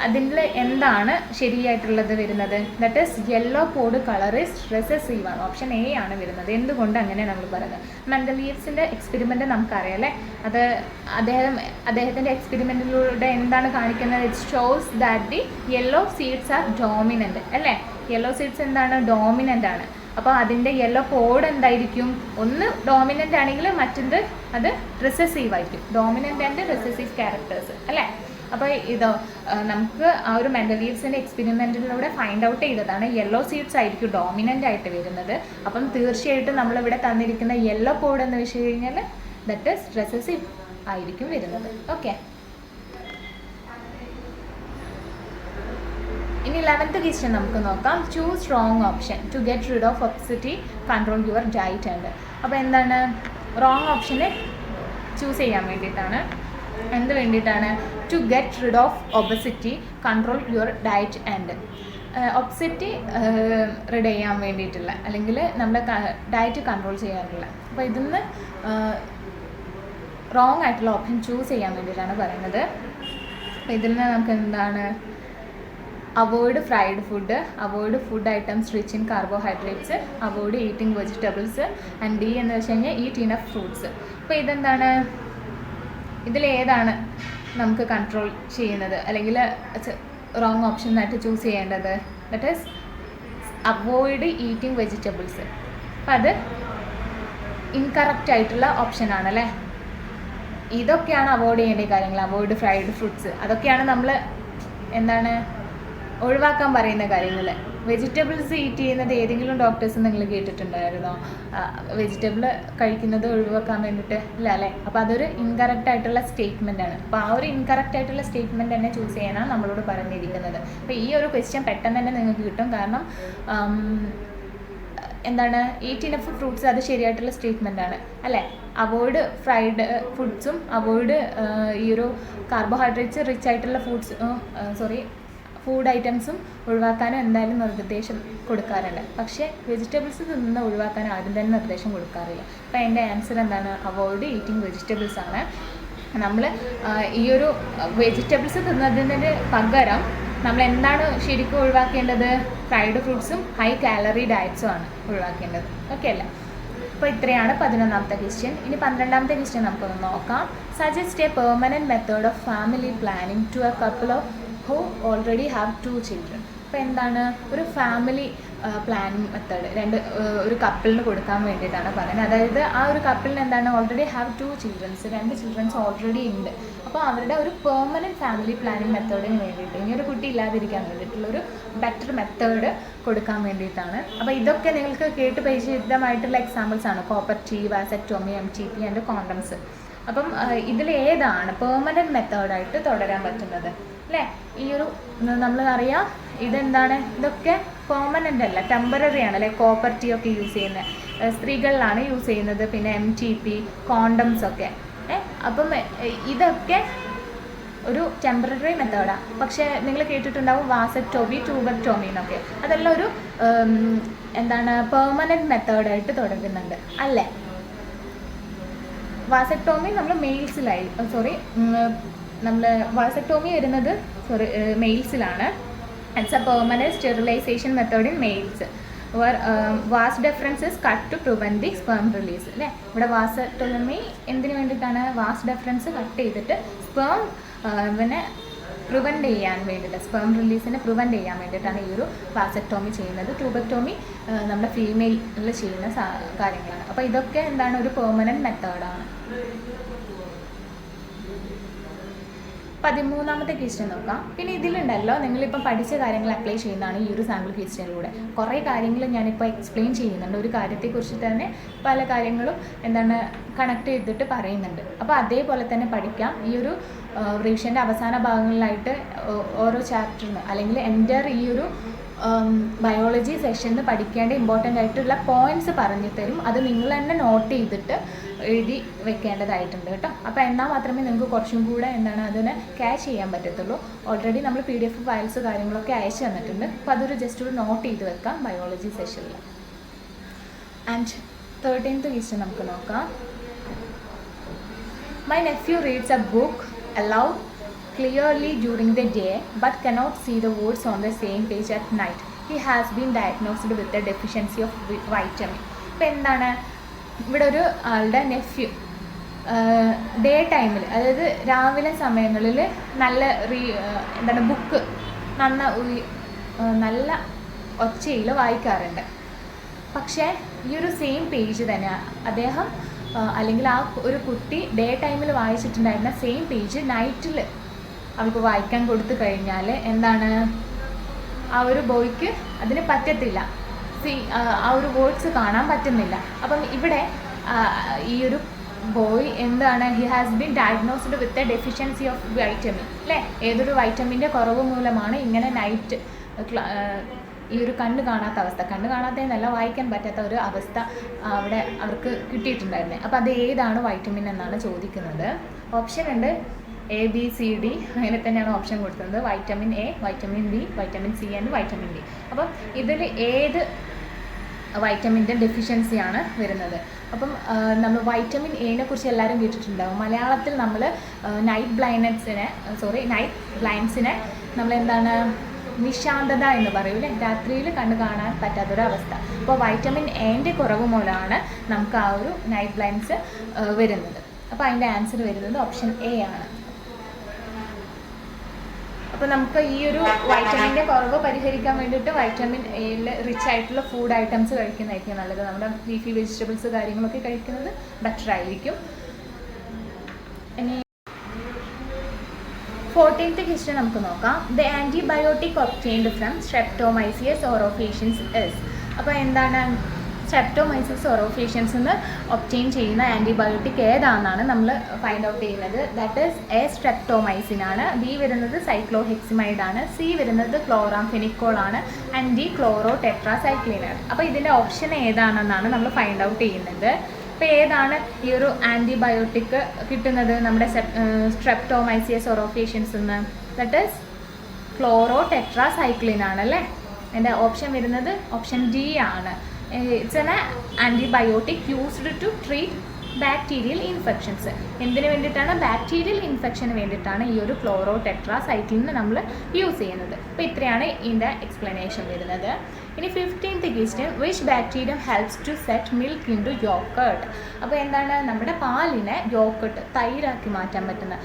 S1: അതിൽ എന്താണ് ശരിയായിട്ടുള്ളത് വരുന്നത്? That is yellow pod colour is recessive ആണ്. ഓപ്ഷൻ എ ആണ് വരുന്നത്. എന്തുകൊണ്ട് അങ്ങനെ നമ്മൾ പറയുന്നത്? മെൻഡലീവ്സിൻ്റെ എക്സ്പെരിമെൻറ്റ് നമുക്കറിയാം അല്ലേ. അത് അദ്ദേഹത്തിൻ്റെ എക്സ്പെരിമെൻറ്റിലൂടെ എന്താണ് കാണിക്കുന്നത്? It shows that the yellow seeds are dominant അല്ലേ. യെല്ലോ സീഡ്സ് എന്താണ്? ഡോമിനൻ്റ് ആണ്. അപ്പോൾ അതിൻ്റെ യെല്ലോ പോഡ് എന്തായിരിക്കും? ഒന്ന് ഡോമിനൻ്റ് ആണെങ്കിൽ മറ്റൊന്ന് അത് റിസസീവ് ആയിരിക്കും. ഡോമിനൻ്റ് ആൻഡ് റിസസീവ് ക്യാരക്ടേഴ്സ് അല്ലേ. അപ്പോൾ ഇത് നമുക്ക് ആ ഒരു മെൻഡലീവ്സിൻ്റെ എക്സ്പെരിമെൻറ്റിലൂടെ ഫൈൻഡ് ഔട്ട് ചെയ്തതാണ് യെല്ലോ സീഡ്സ് ആയിരിക്കും ഡോമിനൻ്റ് ആയിട്ട് വരുന്നത്. അപ്പം തീർച്ചയായിട്ടും നമ്മളിവിടെ തന്നിരിക്കുന്ന യെല്ലോ പോഡ് എന്ന് വെച്ച് കഴിഞ്ഞാൽ ദറ്റ് ഈസ് റെസസീവ് ആയിരിക്കും വരുന്നത്. ഓക്കെ, ഇനി 11th ക്വസ്റ്റ്യൻ നമുക്ക് നോക്കാം. Choose wrong option to get rid of obesity control your diet and. അപ്പോൾ എന്താണ് റോങ് ഓപ്ഷന് ചൂസ് ചെയ്യാൻ വേണ്ടിയിട്ടാണ്. എന്ത് വേണ്ടിയിട്ടാണ്? To get rid of obesity control your diet and. Obesity rid ചെയ്യാൻ വേണ്ടിയിട്ടുള്ള അല്ലെങ്കിൽ നമ്മുടെ ഡയറ്റ് കൺട്രോൾ ചെയ്യാനുള്ള. അപ്പോൾ ഇതിന്ന് റോങ് ആയിട്ടുള്ള ഓപ്ഷൻ ചൂസ് ചെയ്യാൻ വേണ്ടിയിട്ടാണ് പറയുന്നത്. അപ്പോൾ ഇതിൽ നിന്ന് നമുക്ക് എന്താണ്? Avoid fried food, avoid food items rich in carbohydrates, avoid eating vegetables and D എന്ന് വെച്ച് കഴിഞ്ഞാൽ ഈറ്റ് ഇനഫ് ഫ്രൂട്ട്സ്. അപ്പോൾ ഇതെന്താണ്? ഇതിലേതാണ് നമുക്ക് കൺട്രോൾ ചെയ്യുന്നത് അല്ലെങ്കിൽ റോങ് ഓപ്ഷൻ ആയിട്ട് ചൂസ് ചെയ്യേണ്ടത്? That is avoid eating vegetables. അപ്പം അത് ഇൻകറക്റ്റ് ആയിട്ടുള്ള ഓപ്ഷനാണല്ലേ. ഇതൊക്കെയാണ് അവോയ്ഡ് ചെയ്യേണ്ട കാര്യങ്ങൾ. അവോയ്ഡ് ഫ്രൈഡ് ഫ്രൂട്ട്സ് അതൊക്കെയാണ് നമ്മൾ എന്താണ് ഒഴിവാക്കാൻ പറയുന്ന കാര്യങ്ങൾ. വെജിറ്റബിൾസ് ഈറ്റ് ചെയ്യുന്നത് ഏതെങ്കിലും ഡോക്ടേഴ്സ് നിങ്ങൾ കേട്ടിട്ടുണ്ടായിരുന്നോ? വെജിറ്റബിൾ കഴിക്കുന്നത് ഒഴിവാക്കാൻ വേണ്ടിയിട്ട് ഇല്ല അല്ലേ. അപ്പോൾ അതൊരു ഇൻകറക്റ്റ് ആയിട്ടുള്ള സ്റ്റേറ്റ്മെൻ്റ് ആണ്. അപ്പോൾ ആ ഒരു ഇൻകറക്റ്റ് ആയിട്ടുള്ള സ്റ്റേറ്റ്മെൻറ്റ് തന്നെ ചൂസ് ചെയ്യാനാണ് നമ്മളോട് പറഞ്ഞിരിക്കുന്നത്. അപ്പോൾ ഈ ഒരു ക്വസ്റ്റ്യൻ പെട്ടെന്ന് തന്നെ നിങ്ങൾക്ക് കിട്ടും. കാരണം എന്താണ് ഈറ്റ് ഇനഫ് ഫ്രൂട്ട്സ് അത് ശരിയായിട്ടുള്ള സ്റ്റേറ്റ്മെൻ്റ് ആണ് അല്ലേ. അവോയ്ഡ് ഫ്രൈഡ് ഫുഡ്സും അവോയ്ഡ് ഈ ഒരു കാർബോഹൈഡ്രേറ്റ്സ് റിച്ച് ആയിട്ടുള്ള ഫുഡ് ഐറ്റംസും ഒഴിവാക്കാനും എന്തായാലും നിർദ്ദേശം കൊടുക്കാറുണ്ട്. പക്ഷേ വെജിറ്റബിൾസ് തിന്നുന്ന ഒഴിവാക്കാൻ ആദ്യം തന്നെ നിർദ്ദേശം കൊടുക്കാറില്ല. അപ്പോൾ എൻ്റെ ആൻസർ എന്താണ്? അവോയ്ഡ് ഈറ്റിംഗ് വെജിറ്റബിൾസ് ആണ്. നമ്മൾ ഈ ഒരു വെജിറ്റബിൾസ് തിന്നതിന് പകരം നമ്മൾ എന്താണ് ശരിക്കും ഒഴിവാക്കേണ്ടത്? ഫ്രൈഡ് ഫ്രൂട്ട്സും ഹൈ കാലറി ഡയറ്റ്സും ആണ് ഒഴിവാക്കേണ്ടത്. ഓക്കെ അല്ലേ. അപ്പോൾ ഇത്രയാണ് 11th ക്വസ്റ്റ്യൻ. ഇനി 12th ക്വസ്റ്റ്യൻ നമുക്കൊന്ന് നോക്കാം. Suggest a permanent method of family planning to a couple of who already have 2 children. അപ്പോൾ എന്താണ് ഒരു ഫാമിലി പ്ലാനിങ് മെത്തേഡ് ഒരു കപ്പിളിന് കൊടുക്കാൻ വേണ്ടിയിട്ടാണ് പറയുന്നത്. അതായത് ആ ഒരു കപ്പിളിന് എന്താണ് already have 2 children's, 2 children's already ഉണ്ട്. അപ്പോൾ അവരുടെ ഒരു പെർമനൻറ്റ് ഫാമിലി പ്ലാനിങ് മെത്തേഡിന് വേണ്ടിയിട്ട്, ഇനി ഒരു കുട്ടി ഇല്ലാതിരിക്കാൻ വേണ്ടിയിട്ടുള്ളൊരു ബെറ്റർ മെത്തേഡ് കൊടുക്കാൻ വേണ്ടിയിട്ടാണ്. അപ്പോൾ ഇതൊക്കെ നിങ്ങൾക്ക് കേട്ട് പരിചിതമായിട്ടുള്ള എക്സാമ്പിൾസ് ആണ്: കോപ്പർറ്റി, വാസക്ടോമി, MTP ആൻഡ് കോണ്ടംസ്. അപ്പം ഇതിൽ ഏതാണ് പെർമനൻറ്റ് മെത്തേഡായിട്ട് തുടരാൻ പറ്റുന്നത് അല്ലേ? ഈ ഒരു നമ്മളറിയാം ഇതെന്താണ്, ഇതൊക്കെ പെർമനൻ്റ് അല്ല, ടെമ്പററി ആണ്. ലൈക്ക് കോപ്പർട്ടി ഒക്കെ യൂസ് ചെയ്യുന്നത് സ്ത്രീകളിലാണ് യൂസ് ചെയ്യുന്നത്, പിന്നെ MTP, കോണ്ടംസ് ഒക്കെ. അപ്പം ഇതൊക്കെ ഒരു ടെമ്പററി മെത്തേഡാണ്. പക്ഷേ നിങ്ങൾ കേട്ടിട്ടുണ്ടാവും വാസക്ടോമി, ട്യൂബക്ടോമി എന്നൊക്കെ. അതെല്ലാം ഒരു എന്താണ് പെർമനൻറ്റ് മെത്തേഡായിട്ട് തുടരുന്നുണ്ട് അല്ലേ? വാസക്ടോമി നമ്മൾ മെയിൽസിലായി നമ്മൾ വാസക്ടോമി വരുന്നത് മെയിൽസിലാണ്. It's a permanent sterilisation method in males where vas deferens is cut to prevent the sperm release അല്ലേ? ഇവിടെ വാസക്ടോമി എന്തിനു വേണ്ടിയിട്ടാണ്? വാസ് ഡെഫറൻസ് കട്ട് ചെയ്തിട്ട് സ്പേം പിന്നെ പ്രിവെൻറ്റ് ചെയ്യാൻ വേണ്ടിയിട്ട്, സ്പേം റിലീസിനെ പ്രിവെൻറ്റ് ചെയ്യാൻ വേണ്ടിയിട്ടാണ് ഈ ഒരു വാസക്ടോമി ചെയ്യുന്നത്. ട്യൂബക്ടോമി നമ്മുടെ ഫീമെയിലിൽ ചെയ്യുന്ന കാര്യങ്ങളാണ്. അപ്പോൾ ഇതൊക്കെ എന്താണ്, ഒരു പെർമനൻറ്റ് മെത്തേഡാണ്. 13ാമത്തെ ക്വസ്റ്റ്യൻ നോക്കാം. പിന്നെ ഇതിലുണ്ടല്ലോ നിങ്ങളിപ്പം പഠിച്ച കാര്യങ്ങൾ അപ്ലൈ ചെയ്യുന്നതാണ് ഈ ഒരു സാമ്പിൾ ക്വസ്റ്റ്യനിലൂടെ. കുറേ കാര്യങ്ങൾ ഞാനിപ്പോൾ എക്സ്പ്ലെയിൻ ചെയ്യുന്നുണ്ട്. ഒരു കാര്യത്തെക്കുറിച്ച് തന്നെ പല കാര്യങ്ങളും എന്താണ് കണക്ട് ചെയ്തിട്ട് പറയുന്നുണ്ട്. അപ്പോൾ അതേപോലെ തന്നെ പഠിക്കാം. ഈ ഒരു റിവിഷൻ്റെ അവസാന ഭാഗങ്ങളിലായിട്ട് ഓരോ ചാപ്റ്ററിന് അല്ലെങ്കിൽ ഈ ഒരു ബയോളജി സെഷനിൽ പഠിക്കേണ്ട ഇമ്പോർട്ടൻ്റ് ആയിട്ടുള്ള പോയിൻറ്റ്സ് പറഞ്ഞു തരും. അത് നിങ്ങൾ തന്നെ നോട്ട് ചെയ്തിട്ട് എഴുതി വെക്കേണ്ടതായിട്ടുണ്ട് കേട്ടോ. അപ്പോൾ എന്നാൽ മാത്രമേ നിങ്ങൾക്ക് കുറച്ചും കൂടെ അതിനെ ക്യാച്ച് ചെയ്യാൻ പറ്റത്തുള്ളൂ. ഓൾറെഡി നമ്മൾ PDF ഫയൽസ് കാര്യങ്ങളൊക്കെ അയച്ചു തന്നിട്ടുണ്ട്. അപ്പോൾ അതൊരു ജസ്റ്റ് ഒരു നോട്ട് ചെയ്ത് വെക്കാം ബയോളജി സെഷനിൽ. ആൻഡ് 13th ക്വസ്റ്റ്യൻ നമുക്ക് നോക്കാം. My nephew reads a book aloud clearly during the day but cannot see the words on the same page at night. He has been diagnosed with a deficiency of vitamin. ഇപ്പോൾ എന്താണ് ഇവിടെ ഒരു ആളുടെ nephew day ടൈമിൽ, അതായത് രാവിലെ സമയങ്ങളിൽ നല്ല ബുക്ക് നല്ല ഒച്ചയിൽ വായിക്കാറുണ്ട്. പക്ഷേ ഈ ഒരു സെയിം പേജ് തന്നെ അദ്ദേഹം അല്ലെങ്കിൽ ആ ഒരു കുട്ടി ഡേ ടൈമിൽ വായിച്ചിട്ടുണ്ടായിരുന്ന സെയിം പേജ് നൈറ്റിൽ അവൾക്ക് വായിക്കാൻ കൊടുത്തു കഴിഞ്ഞാൽ എന്താണ്, ആ ഒരു ബോയ്ക്ക് അതിന് പറ്റത്തില്ല. ആ ഒരു വേർഡ്സ് കാണാൻ പറ്റുന്നില്ല. അപ്പം ഇവിടെ ഈ ഒരു ബോയ് എന്താണ്, he has been diagnosed with a deficiency of vitamin അല്ലേ? ഏതൊരു വൈറ്റമിൻ്റെ കുറവ് മൂലമാണ് ഇങ്ങനെ നൈറ്റ് ഈ ഒരു കണ്ണ് കാണാത്തതെന്നല്ല, വായിക്കാൻ പറ്റാത്ത ഒരു അവസ്ഥ അവിടെ അവർക്ക് കിട്ടിയിട്ടുണ്ടായിരുന്നത്. അപ്പോൾ അത് ഏതാണ് വൈറ്റമിൻ എന്നാണ് ചോദിക്കുന്നത്. ഓപ്ഷൻ ഉണ്ട് ABCD, അങ്ങനെ തന്നെയാണ് ഓപ്ഷൻ കൊടുക്കുന്നത്. Vitamin A, vitamin B, vitamin C and vitamin D. അപ്പം ഇതിൽ ഏത് വൈറ്റമിൻ്റെ ഡെഫിഷ്യൻസിയാണ് വരുന്നത്? അപ്പം നമ്മൾ വൈറ്റമിൻ എനെ കുറിച്ച് എല്ലാവരും കേട്ടിട്ടുണ്ടാവും. മലയാളത്തിൽ നമ്മൾ നൈറ്റ് ബ്ലൈൻഡ്സിനെ നമ്മൾ എന്താണ് നിശാന്തത എന്ന് പറയൂലേ, രാത്രിയിൽ കണ്ണ് കാണാൻ പറ്റാത്തൊരവസ്ഥ. അപ്പോൾ വൈറ്റമിൻ എൻ്റെ കുറവ് മൂലമാണ് നമുക്ക് ആ ഒരു നൈറ്റ് ബ്ലൈൻഡ്സ് വരുന്നത്. അപ്പോൾ അതിൻ്റെ ആൻസർ വരുന്നത് ഓപ്ഷൻ A ആണ്. അപ്പോൾ നമുക്ക് ഈ ഒരു വൈറ്റമിൻ്റെ കുറവ് പരിഹരിക്കാൻ വേണ്ടിയിട്ട് വൈറ്റമിൻ എയിൽ റിച്ച് ആയിട്ടുള്ള ഫുഡ് ഐറ്റംസ് കഴിക്കുന്നതായിരിക്കും നല്ലത്. നമ്മുടെ ലീഫി വെജിറ്റബിൾസ് കാര്യങ്ങളൊക്കെ കഴിക്കുന്നത് ബെറ്റർ ആയിരിക്കും. ഇനി 14th ക്വസ്റ്റ്യൻ നമുക്ക് നോക്കാം. The antibiotic obtained from streptomyces aureofaciens is. അപ്പോൾ എന്താണ് സ്ട്രെപ്റ്റോമൈസിസ് ഓറോഫേഷ്യൻസ് നിന്ന് ഒബ്റ്റെയിൻ ചെയ്യുന്ന ആൻറ്റിബയോട്ടിക് ഏതാണെന്നാണ് നമ്മൾ ഫൈൻഡ് ഔട്ട് ചെയ്യുന്നത്. ദാറ്റ് ഈസ് A സ്ട്രെപ്റ്റോമൈസിൻ ആണ്, B വരുന്നത് സൈക്ലോഹെക്സിമൈഡ് ആണ്, C വരുന്നത് ക്ലോറാംഫെനിക്കോൾ ആണ്, ആൻഡ് D ക്ലോറോ ടെട്രാസൈക്ലിൻ ആണ്. അപ്പോൾ ഇതിൻ്റെ ഓപ്ഷൻ ഏതാണെന്നാണ് നമ്മൾ ഫൈൻഡ് ഔട്ട് ചെയ്യുന്നത്. അപ്പോൾ ഏതാണ് ഈ ഒരു ആൻറ്റിബയോട്ടിക് കിട്ടുന്നത് നമ്മുടെ സ്ട്രെപ്റ്റോമൈസിയസ് ഓറോഫേഷ്യൻസ് നിന്ന്? ദാറ്റ് ഈസ് ക്ലോറോ ടെട്രാസൈക്ലിൻ ആണല്ലേ. എൻ്റെ ഓപ്ഷൻ വരുന്നത് ഓപ്ഷൻ D ആണ്. It's an antibiotic used to treat bacterial infections. എന്തിനു വേണ്ടിയിട്ടാണ്? ബാക്ടീരിയൽ ഇൻഫെക്ഷന് വേണ്ടിയിട്ടാണ് ഈ ഒരു ക്ലോറോ ടെട്രാസൈക്ലിൻ നമ്മൾ യൂസ് ചെയ്യുന്നത്. അപ്പോൾ ഇത്രയാണ് ഇതിൻ്റെ എക്സ്പ്ലനേഷൻ വരുന്നത്. ഇനി 15th question, which bacterium helps to set milk into yogurt. അപ്പോൾ എന്താണ് നമ്മുടെ പാലിനെ യോഗർട്ട് തൈരാക്കി മാറ്റാൻ പറ്റുന്ന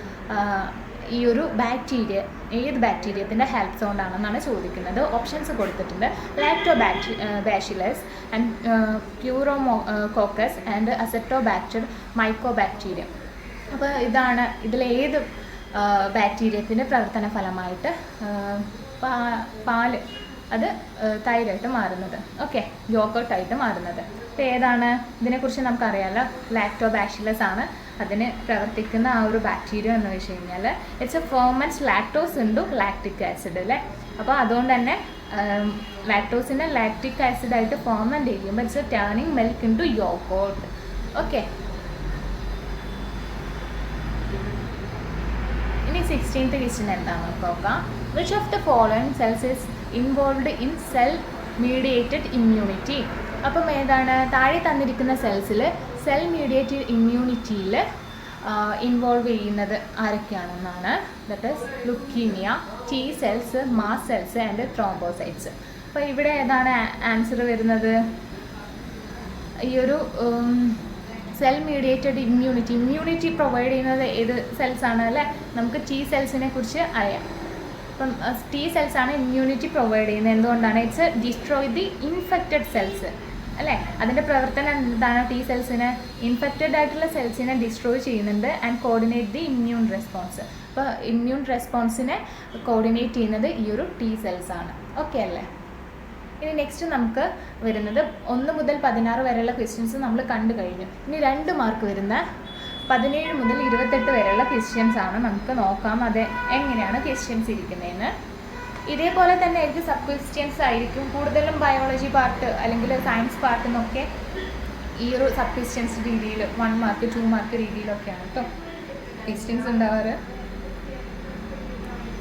S1: ഈ ഒരു ബാക്ടീരിയ ഏത് ബാക്ടീരിയത്തിൻ്റെ ഹെൽപ്സ് കൊണ്ടാണെന്നാണ് ചോദിക്കുന്നത്. ഓപ്ഷൻസ് കൊടുത്തിട്ടുണ്ട്. ലാക്ടോബാഷിലസ് ആൻഡ് പ്യൂറോകോക്കസ് ആൻഡ് അസെറ്റോബാക്ടർ മൈക്കോബാക്ടീരിയം. അപ്പോൾ ഇതാണ് ഇതിലേത് ബാക്ടീരിയത്തിൻ്റെ പ്രവർത്തന ഫലമായിട്ട് പാല് അത് തൈരായിട്ട് മാറുന്നത്, ഓക്കെ, യോഗർട്ടായിട്ട് മാറുന്നത്. അപ്പോൾ ഏതാണ് ഇതിനെക്കുറിച്ച് നമുക്കറിയാമല്ലോ. ലാക്ടോബാഷിലസ് ആണ് അതിന് പ്രവർത്തിക്കുന്ന ആ ഒരു ബാക്ടീരിയ എന്ന് വെച്ച് കഴിഞ്ഞാൽ it's a ferments lactose into lactic acid അല്ലേ. അപ്പോൾ അതുകൊണ്ട് തന്നെ ലാക്ടോസിനെ ലാക്റ്റിക് ആസിഡായിട്ട് ഫെർമെൻറ്റ് ചെയ്യുമ്പോൾ it's a turning milk into yoghurt. Okay, ഇനി 16th ക്വസ്റ്റ്യൻ എന്താണെന്ന് നോക്കാം. Which of the following cells is involved in cell mediated immunity? അപ്പം ഏതാണ് താഴെ തന്നിരിക്കുന്ന സെൽസിൽ സെൽ മീഡിയേറ്റഡ് ഇമ്മ്യൂണിറ്റിയിൽ ഇൻവോൾവ് ചെയ്യുന്നത് ആരൊക്കെയാണെന്നാണ്. That is leukaemia, T cells, mast cells and thrombocytes. അപ്പോൾ ഇവിടെ ഏതാണ് ആൻസർ വരുന്നത്? ഈ ഒരു സെൽ മീഡിയേറ്റഡ് ഇമ്മ്യൂണിറ്റി പ്രൊവൈഡ് ചെയ്യുന്നത് ഏത് സെൽസാണ് അല്ലേ? നമുക്ക് ടി സെൽസിനെ കുറിച്ച് അറിയാം. അപ്പം ടി സെൽസാണ് ഇമ്മ്യൂണിറ്റി പ്രൊവൈഡ് ചെയ്യുന്നത്. എന്തുകൊണ്ടാണ്? It's destroy the infected cells അല്ലേ. അതിൻ്റെ പ്രവർത്തനം എന്താണ്? ടി സെൽസിനെ ഇൻഫെക്റ്റഡ് ആയിട്ടുള്ള സെൽസിനെ ഡിസ്ട്രോയ് ചെയ്യുന്നുണ്ട് and coordinate the immune response. അപ്പോൾ ഇമ്മ്യൂൺ റെസ്പോൺസിനെ കോർഡിനേറ്റ് ചെയ്യുന്നത് ഈ ഒരു ടി സെൽസാണ്. ഓക്കെ അല്ലേ? ഇനി നെക്സ്റ്റ് നമുക്ക് വരുന്നത് 1 മുതൽ 16 വരെയുള്ള ക്വസ്റ്റ്യൻസ് നമ്മൾ കണ്ടു കഴിഞ്ഞു. ഇനി 2 മാർക്ക് വരുന്ന 17 മുതൽ 28 വരെയുള്ള ക്വസ്റ്റ്യൻസ് ആണ് നമുക്ക് നോക്കാം. അത് എങ്ങനെയാണ് ക്വസ്റ്റ്യൻസ് ഇരിക്കുന്നതെന്ന്. ഇതേപോലെ തന്നെ എനിക്ക് സബ് ക്വസ്റ്റ്യൻസ് ആയിരിക്കും കൂടുതലും. ബയോളജി പാർട്ട് അല്ലെങ്കിൽ സയൻസ് പാർട്ട് എന്നൊക്കെ ഈ ഒരു സബ് ക്വസ്റ്റ്യൻസ് രീതിയിൽ 1 മാർക്ക് 2 മാർക്ക് രീതിയിലൊക്കെയാണ് കേട്ടോ ക്വസ്റ്റ്യൻസ് ഉണ്ടാവാറ്.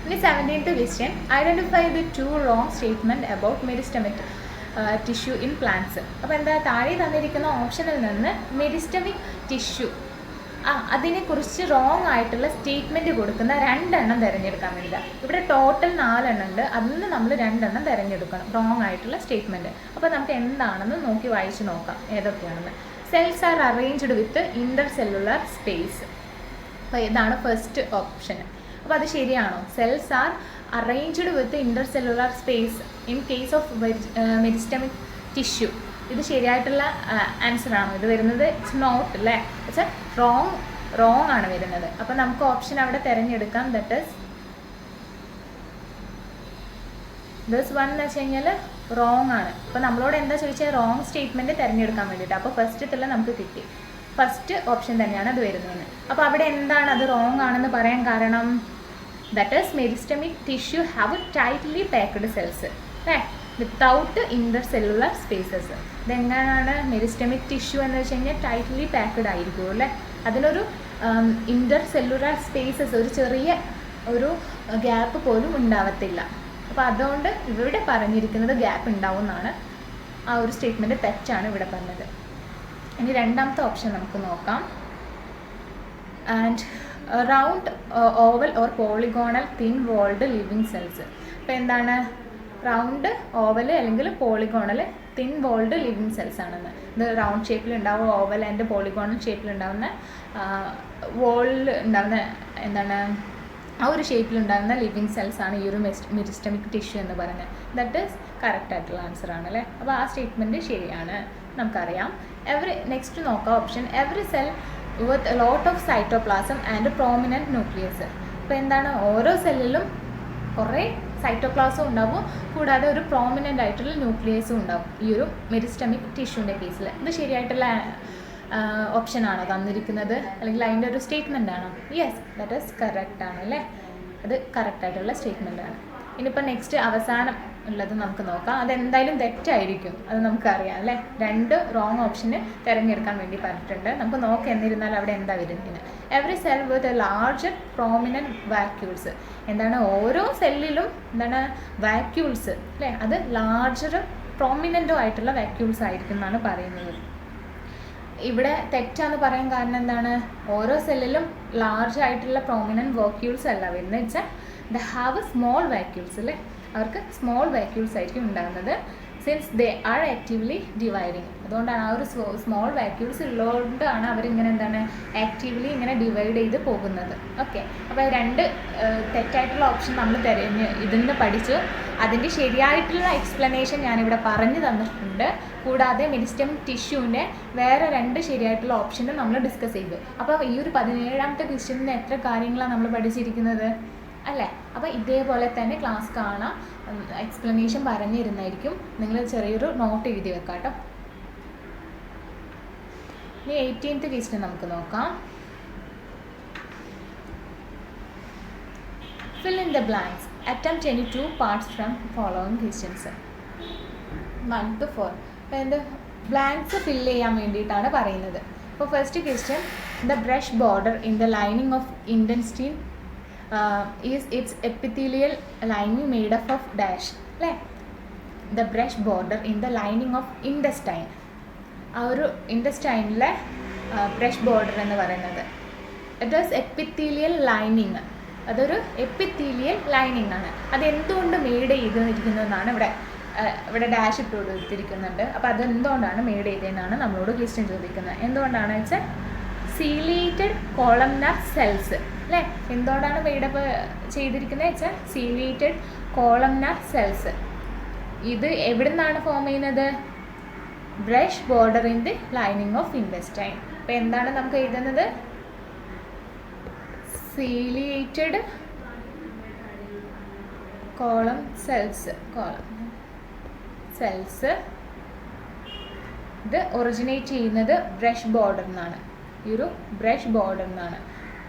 S1: ഇനി 17th question, identify the 2 wrong statement about meristematic tissue in plants. അപ്പോൾ എന്താ താഴെ തന്നിരിക്കുന്ന ഓപ്ഷനിൽ നിന്ന് മെരിസ്റ്റമിക് ടിഷ്യൂ അതിനെക്കുറിച്ച് റോങ് ആയിട്ടുള്ള സ്റ്റേറ്റ്മെൻറ്റ് കൊടുക്കുന്ന 2 എണ്ണം തിരഞ്ഞെടുക്കാൻ വേണ്ടിയില്ല. ഇവിടെ ടോട്ടൽ 4 എണ്ണം ഉണ്ട്. അതിൽ നിന്ന് നമ്മൾ 2 എണ്ണം തിരഞ്ഞെടുക്കണം റോങ് ആയിട്ടുള്ള സ്റ്റേറ്റ്മെൻറ്റ്. അപ്പോൾ നമുക്ക് എന്താണെന്ന് നോക്കി വായിച്ച് നോക്കാം ഏതൊക്കെയാണെന്ന്. Cells are arranged with intercellular space. അപ്പോൾ ഇതാണ് ഫസ്റ്റ് ഓപ്ഷൻ. അപ്പോൾ അത് ശരിയാണോ? Cells are arranged with intercellular space in case of meristematic tissue. ഇത് ശരിയായിട്ടുള്ള ആൻസറാണോ ഇത് വരുന്നത്? ഇറ്റ്സ് നോട്ട് അല്ലേ. ഇറ്റ്സ് റോങ് ആണ് വരുന്നത്. അപ്പോൾ നമുക്ക് ഓപ്ഷൻ അവിടെ തിരഞ്ഞെടുക്കാം. ദറ്റ് ഈസ് ദിസ് 1 എന്ന് വെച്ച് കഴിഞ്ഞാൽ റോങ് ആണ്. അപ്പോൾ നമ്മളോട് എന്താ ചോദിച്ചാൽ റോങ് സ്റ്റേറ്റ്മെൻറ്റ് തിരഞ്ഞെടുക്കാൻ വേണ്ടിയിട്ട്. അപ്പോൾ ഫസ്റ്റത്തിൽ നമുക്ക് കിട്ടി. ഫസ്റ്റ് ഓപ്ഷൻ തന്നെയാണ് അത് വരുന്നതെന്ന്. അപ്പോൾ അവിടെ എന്താണ് അത് റോങ് ആണെന്ന് പറയാൻ കാരണം? That is meristematic tissue have tightly packed cells അല്ലേ, വിത്തൗട്ട് ഇൻ്റർ സെല്ലുലാർ സ്പേസസ്. ഇതെങ്ങനെയാണ് മെരിസ്റ്റമിക് ടിഷ്യൂ എന്ന് വെച്ച് കഴിഞ്ഞാൽ ടൈറ്റ്ലി പാക്ക്ഡ് ആയിരിക്കും അല്ലേ. അതിനൊരു ഇൻ്റർ സെല്ലുലാർ സ്പേസസ് ഒരു ചെറിയ ഒരു ഗ്യാപ്പ് പോലും ഉണ്ടാവത്തില്ല. അപ്പോൾ അതുകൊണ്ട് ഇവിടെ പറഞ്ഞിരിക്കുന്നത് ഗ്യാപ്പ് ഉണ്ടാവും എന്നാണ്. ആ ഒരു സ്റ്റേറ്റ്മെൻറ്റ് തെറ്റാണ് ഇവിടെ പറഞ്ഞത്. ഇനി 2ാമത്തെ ഓപ്ഷൻ നമുക്ക് നോക്കാം. And round oval or polygonal thin walled living cells. അപ്പോൾ എന്താണ് റൗണ്ട് ഓവൽ അല്ലെങ്കിൽ polygonal thin walled living cells ആണെന്ന്. ഇത് റൗണ്ട് ഷേപ്പിലുണ്ടാവും, ഓവൽ ആൻഡ് പോളിഗോണൽ ഷേപ്പിലുണ്ടാവുന്ന വോളിൽ ഉണ്ടാകുന്ന എന്താണ് ആ ഒരു ഷേപ്പിലുണ്ടാകുന്ന ലിവിങ് സെൽസ് ആണ് ഈ ഒരു മെരിസ്റ്റമിക് ടിഷ്യൂ എന്ന് പറയുന്നത്. ദറ്റ് ഈസ് കറക്റ്റ് ആയിട്ടുള്ള ആൻസർ ആണ് അല്ലേ. അപ്പോൾ ആ സ്റ്റേറ്റ്മെൻറ്റ് ശരിയാണ് നമുക്കറിയാം. നെക്സ്റ്റ് നോക്കാം option. Every cell with lot of cytoplasm and prominent nucleus. അപ്പോൾ എന്താണ് ഓരോ സെല്ലിലും കുറേ സൈറ്റോപ്ലാസം ഉണ്ടാവും, കൂടാതെ ഒരു പ്രോമിനൻ്റ് ആയിട്ടുള്ള ന്യൂക്ലിയസും ഉണ്ടാവും ഈ ഒരു മെരിസ്റ്റമിക് ടിഷ്യൂൻ്റെ കേസിൽ. ഇത് ശരിയായിട്ടുള്ള ഓപ്ഷനാണോ തന്നിരിക്കുന്നത്, അല്ലെങ്കിൽ അതിൻ്റെ ഒരു സ്റ്റേറ്റ്മെൻ്റ് ആണോ? യെസ്, ദാറ്റ് ഈസ് കറക്റ്റ് ആണ് അല്ലേ. അത് കറക്റ്റായിട്ടുള്ള സ്റ്റേറ്റ്മെൻ്റ് ആണ്. ഇനിയിപ്പോൾ നെക്സ്റ്റ് അവസാനം ഉള്ളത് നമുക്ക് നോക്കാം. അതെന്തായാലും തെറ്റായിരിക്കും, അത് നമുക്കറിയാം അല്ലേ. 2 റോങ് ഓപ്ഷന് തിരഞ്ഞെടുക്കാൻ വേണ്ടി പറഞ്ഞിട്ടുണ്ട്. നമുക്ക് നോക്കാം എന്നിരുന്നാൽ അവിടെ എന്താ വരുന്നത്. Every cell with a larger prominent vacuoles. എന്താണ് ഓരോ സെല്ലിലും എന്താണ് വാക്യൂൾസ് അല്ലേ, അത് ലാർജറും പ്രോമിനൻറ്റോ ആയിട്ടുള്ള വാക്യൂൾസ് ആയിരിക്കും എന്നാണ് പറയുന്നത്. ഇവിടെ തെറ്റാന്ന് പറയാൻ കാരണം എന്താണ്? ഓരോ സെല്ലിലും ലാർജ് ആയിട്ടുള്ള പ്രോമിനൻറ്റ് വാക്യൂൾസ് അല്ല വരുന്നത്. വെച്ചാൽ ദ ഹാവ് സ്മോൾ വാക്യൂൾസ് അല്ലേ, അവർക്ക് സ്മോൾ വാക്യൂൾസ് ആയിരിക്കും ഉണ്ടാകുന്നത്. Since they are actively dividing. അതുകൊണ്ടാണ് ആ ഒരു സ്മോൾ വാക്യൂൾസ് ഉള്ളതുകൊണ്ടാണ് അവരിങ്ങനെ എന്താണ് ആക്റ്റീവ്ലി ഇങ്ങനെ ഡിവൈഡ് ചെയ്ത് പോകുന്നത്. ഓക്കെ, അപ്പോൾ രണ്ട് തെറ്റായിട്ടുള്ള ഓപ്ഷൻ നമ്മൾ ഇതിന്ന് പഠിച്ചു. അതിൻ്റെ ശരിയായിട്ടുള്ള എക്സ്പ്ലനേഷൻ ഞാനിവിടെ പറഞ്ഞു തന്നിട്ടുണ്ട്. കൂടാതെ മെരിസ്റ്റം ടിഷ്യൂവിൻ്റെ വേറെ 2 ശരിയായിട്ടുള്ള ഓപ്ഷനും നമ്മൾ ഡിസ്കസ് ചെയ്തു. അപ്പോൾ ഈ ഒരു 17ാമത്തെ ക്വസ്റ്റ്യനിൽ എത്ര കാര്യങ്ങളാണ് നമ്മൾ പഠിച്ചിരിക്കുന്നത് അല്ലേ? അപ്പോൾ ഇതേപോലെ തന്നെ ക്ലാസ് കാണാം, എക്സ്പ്ലനേഷൻ പറഞ്ഞിരുന്നായിരിക്കും. നിങ്ങൾ ചെറിയൊരു നോട്ട് എഴുതി വെക്കാം കേട്ടോ. ഇനി 18th ക്വസ്റ്റ്യൻ നമുക്ക് നോക്കാം. Fill in the blanks. Attempt any 2 parts from following questions. 1 to 4. അപ്പോൾ എൻ്റെ ബ്ലാങ്ക്സ് ഫില്ല് ചെയ്യാൻ വേണ്ടിയിട്ടാണ് പറയുന്നത്. അപ്പോൾ first question, the brush border in the lining of intestine is it's epithelial lining made up of dash അല്ലേ? The brush border in the lining of intestine, ആ ഒരു ഇൻറ്റെസ്റ്റൈനിലെ ബ്രഷ് ബോർഡർ എന്ന് പറയുന്നത് ഇറ്റ് ഈസ് എപ്പിത്തീലിയൽ ലൈനിങ്. അതൊരു epithelial lining ആണ്. അതെന്തുകൊണ്ട് made ചെയ്തിരിക്കുന്നതെന്നാണ് ഇവിടെ ഡാഷ് ഇട്ട് കൊടുത്തിരിക്കുന്നുണ്ട്. അപ്പോൾ അതെന്തുകൊണ്ടാണ് മെയ്ഡ് ചെയ്തതെന്നാണ് നമ്മളോട് ക്വസ്റ്റ്യൻ ചോദിക്കുന്നത്. എന്തുകൊണ്ടാണ് വെച്ചാൽ സീലിയേറ്റഡ് കോളംനാർ സെൽസ് അല്ലേ? എന്തുകൊണ്ടാണ് മെയ്ഡപ്പ് ചെയ്തിരിക്കുന്നത് വെച്ചാൽ സീലിയേറ്റഡ് കോളംനാർ സെൽസ്. ഇത് എവിടെ നിന്നാണ് ഫോം ചെയ്യുന്നത്? Brush border in the lining of intestine. അപ്പോൾ എന്താണ് നമുക്ക് എഴുതുന്നത്? Ciliated column cells. ഇത് ഒറിജിനേറ്റ് ചെയ്യുന്നത് ബ്രഷ് ബോർഡർ നിന്നാണ്. ഈ ഒരു ബ്രഷ് ബോർഡർ നിന്നാണ്,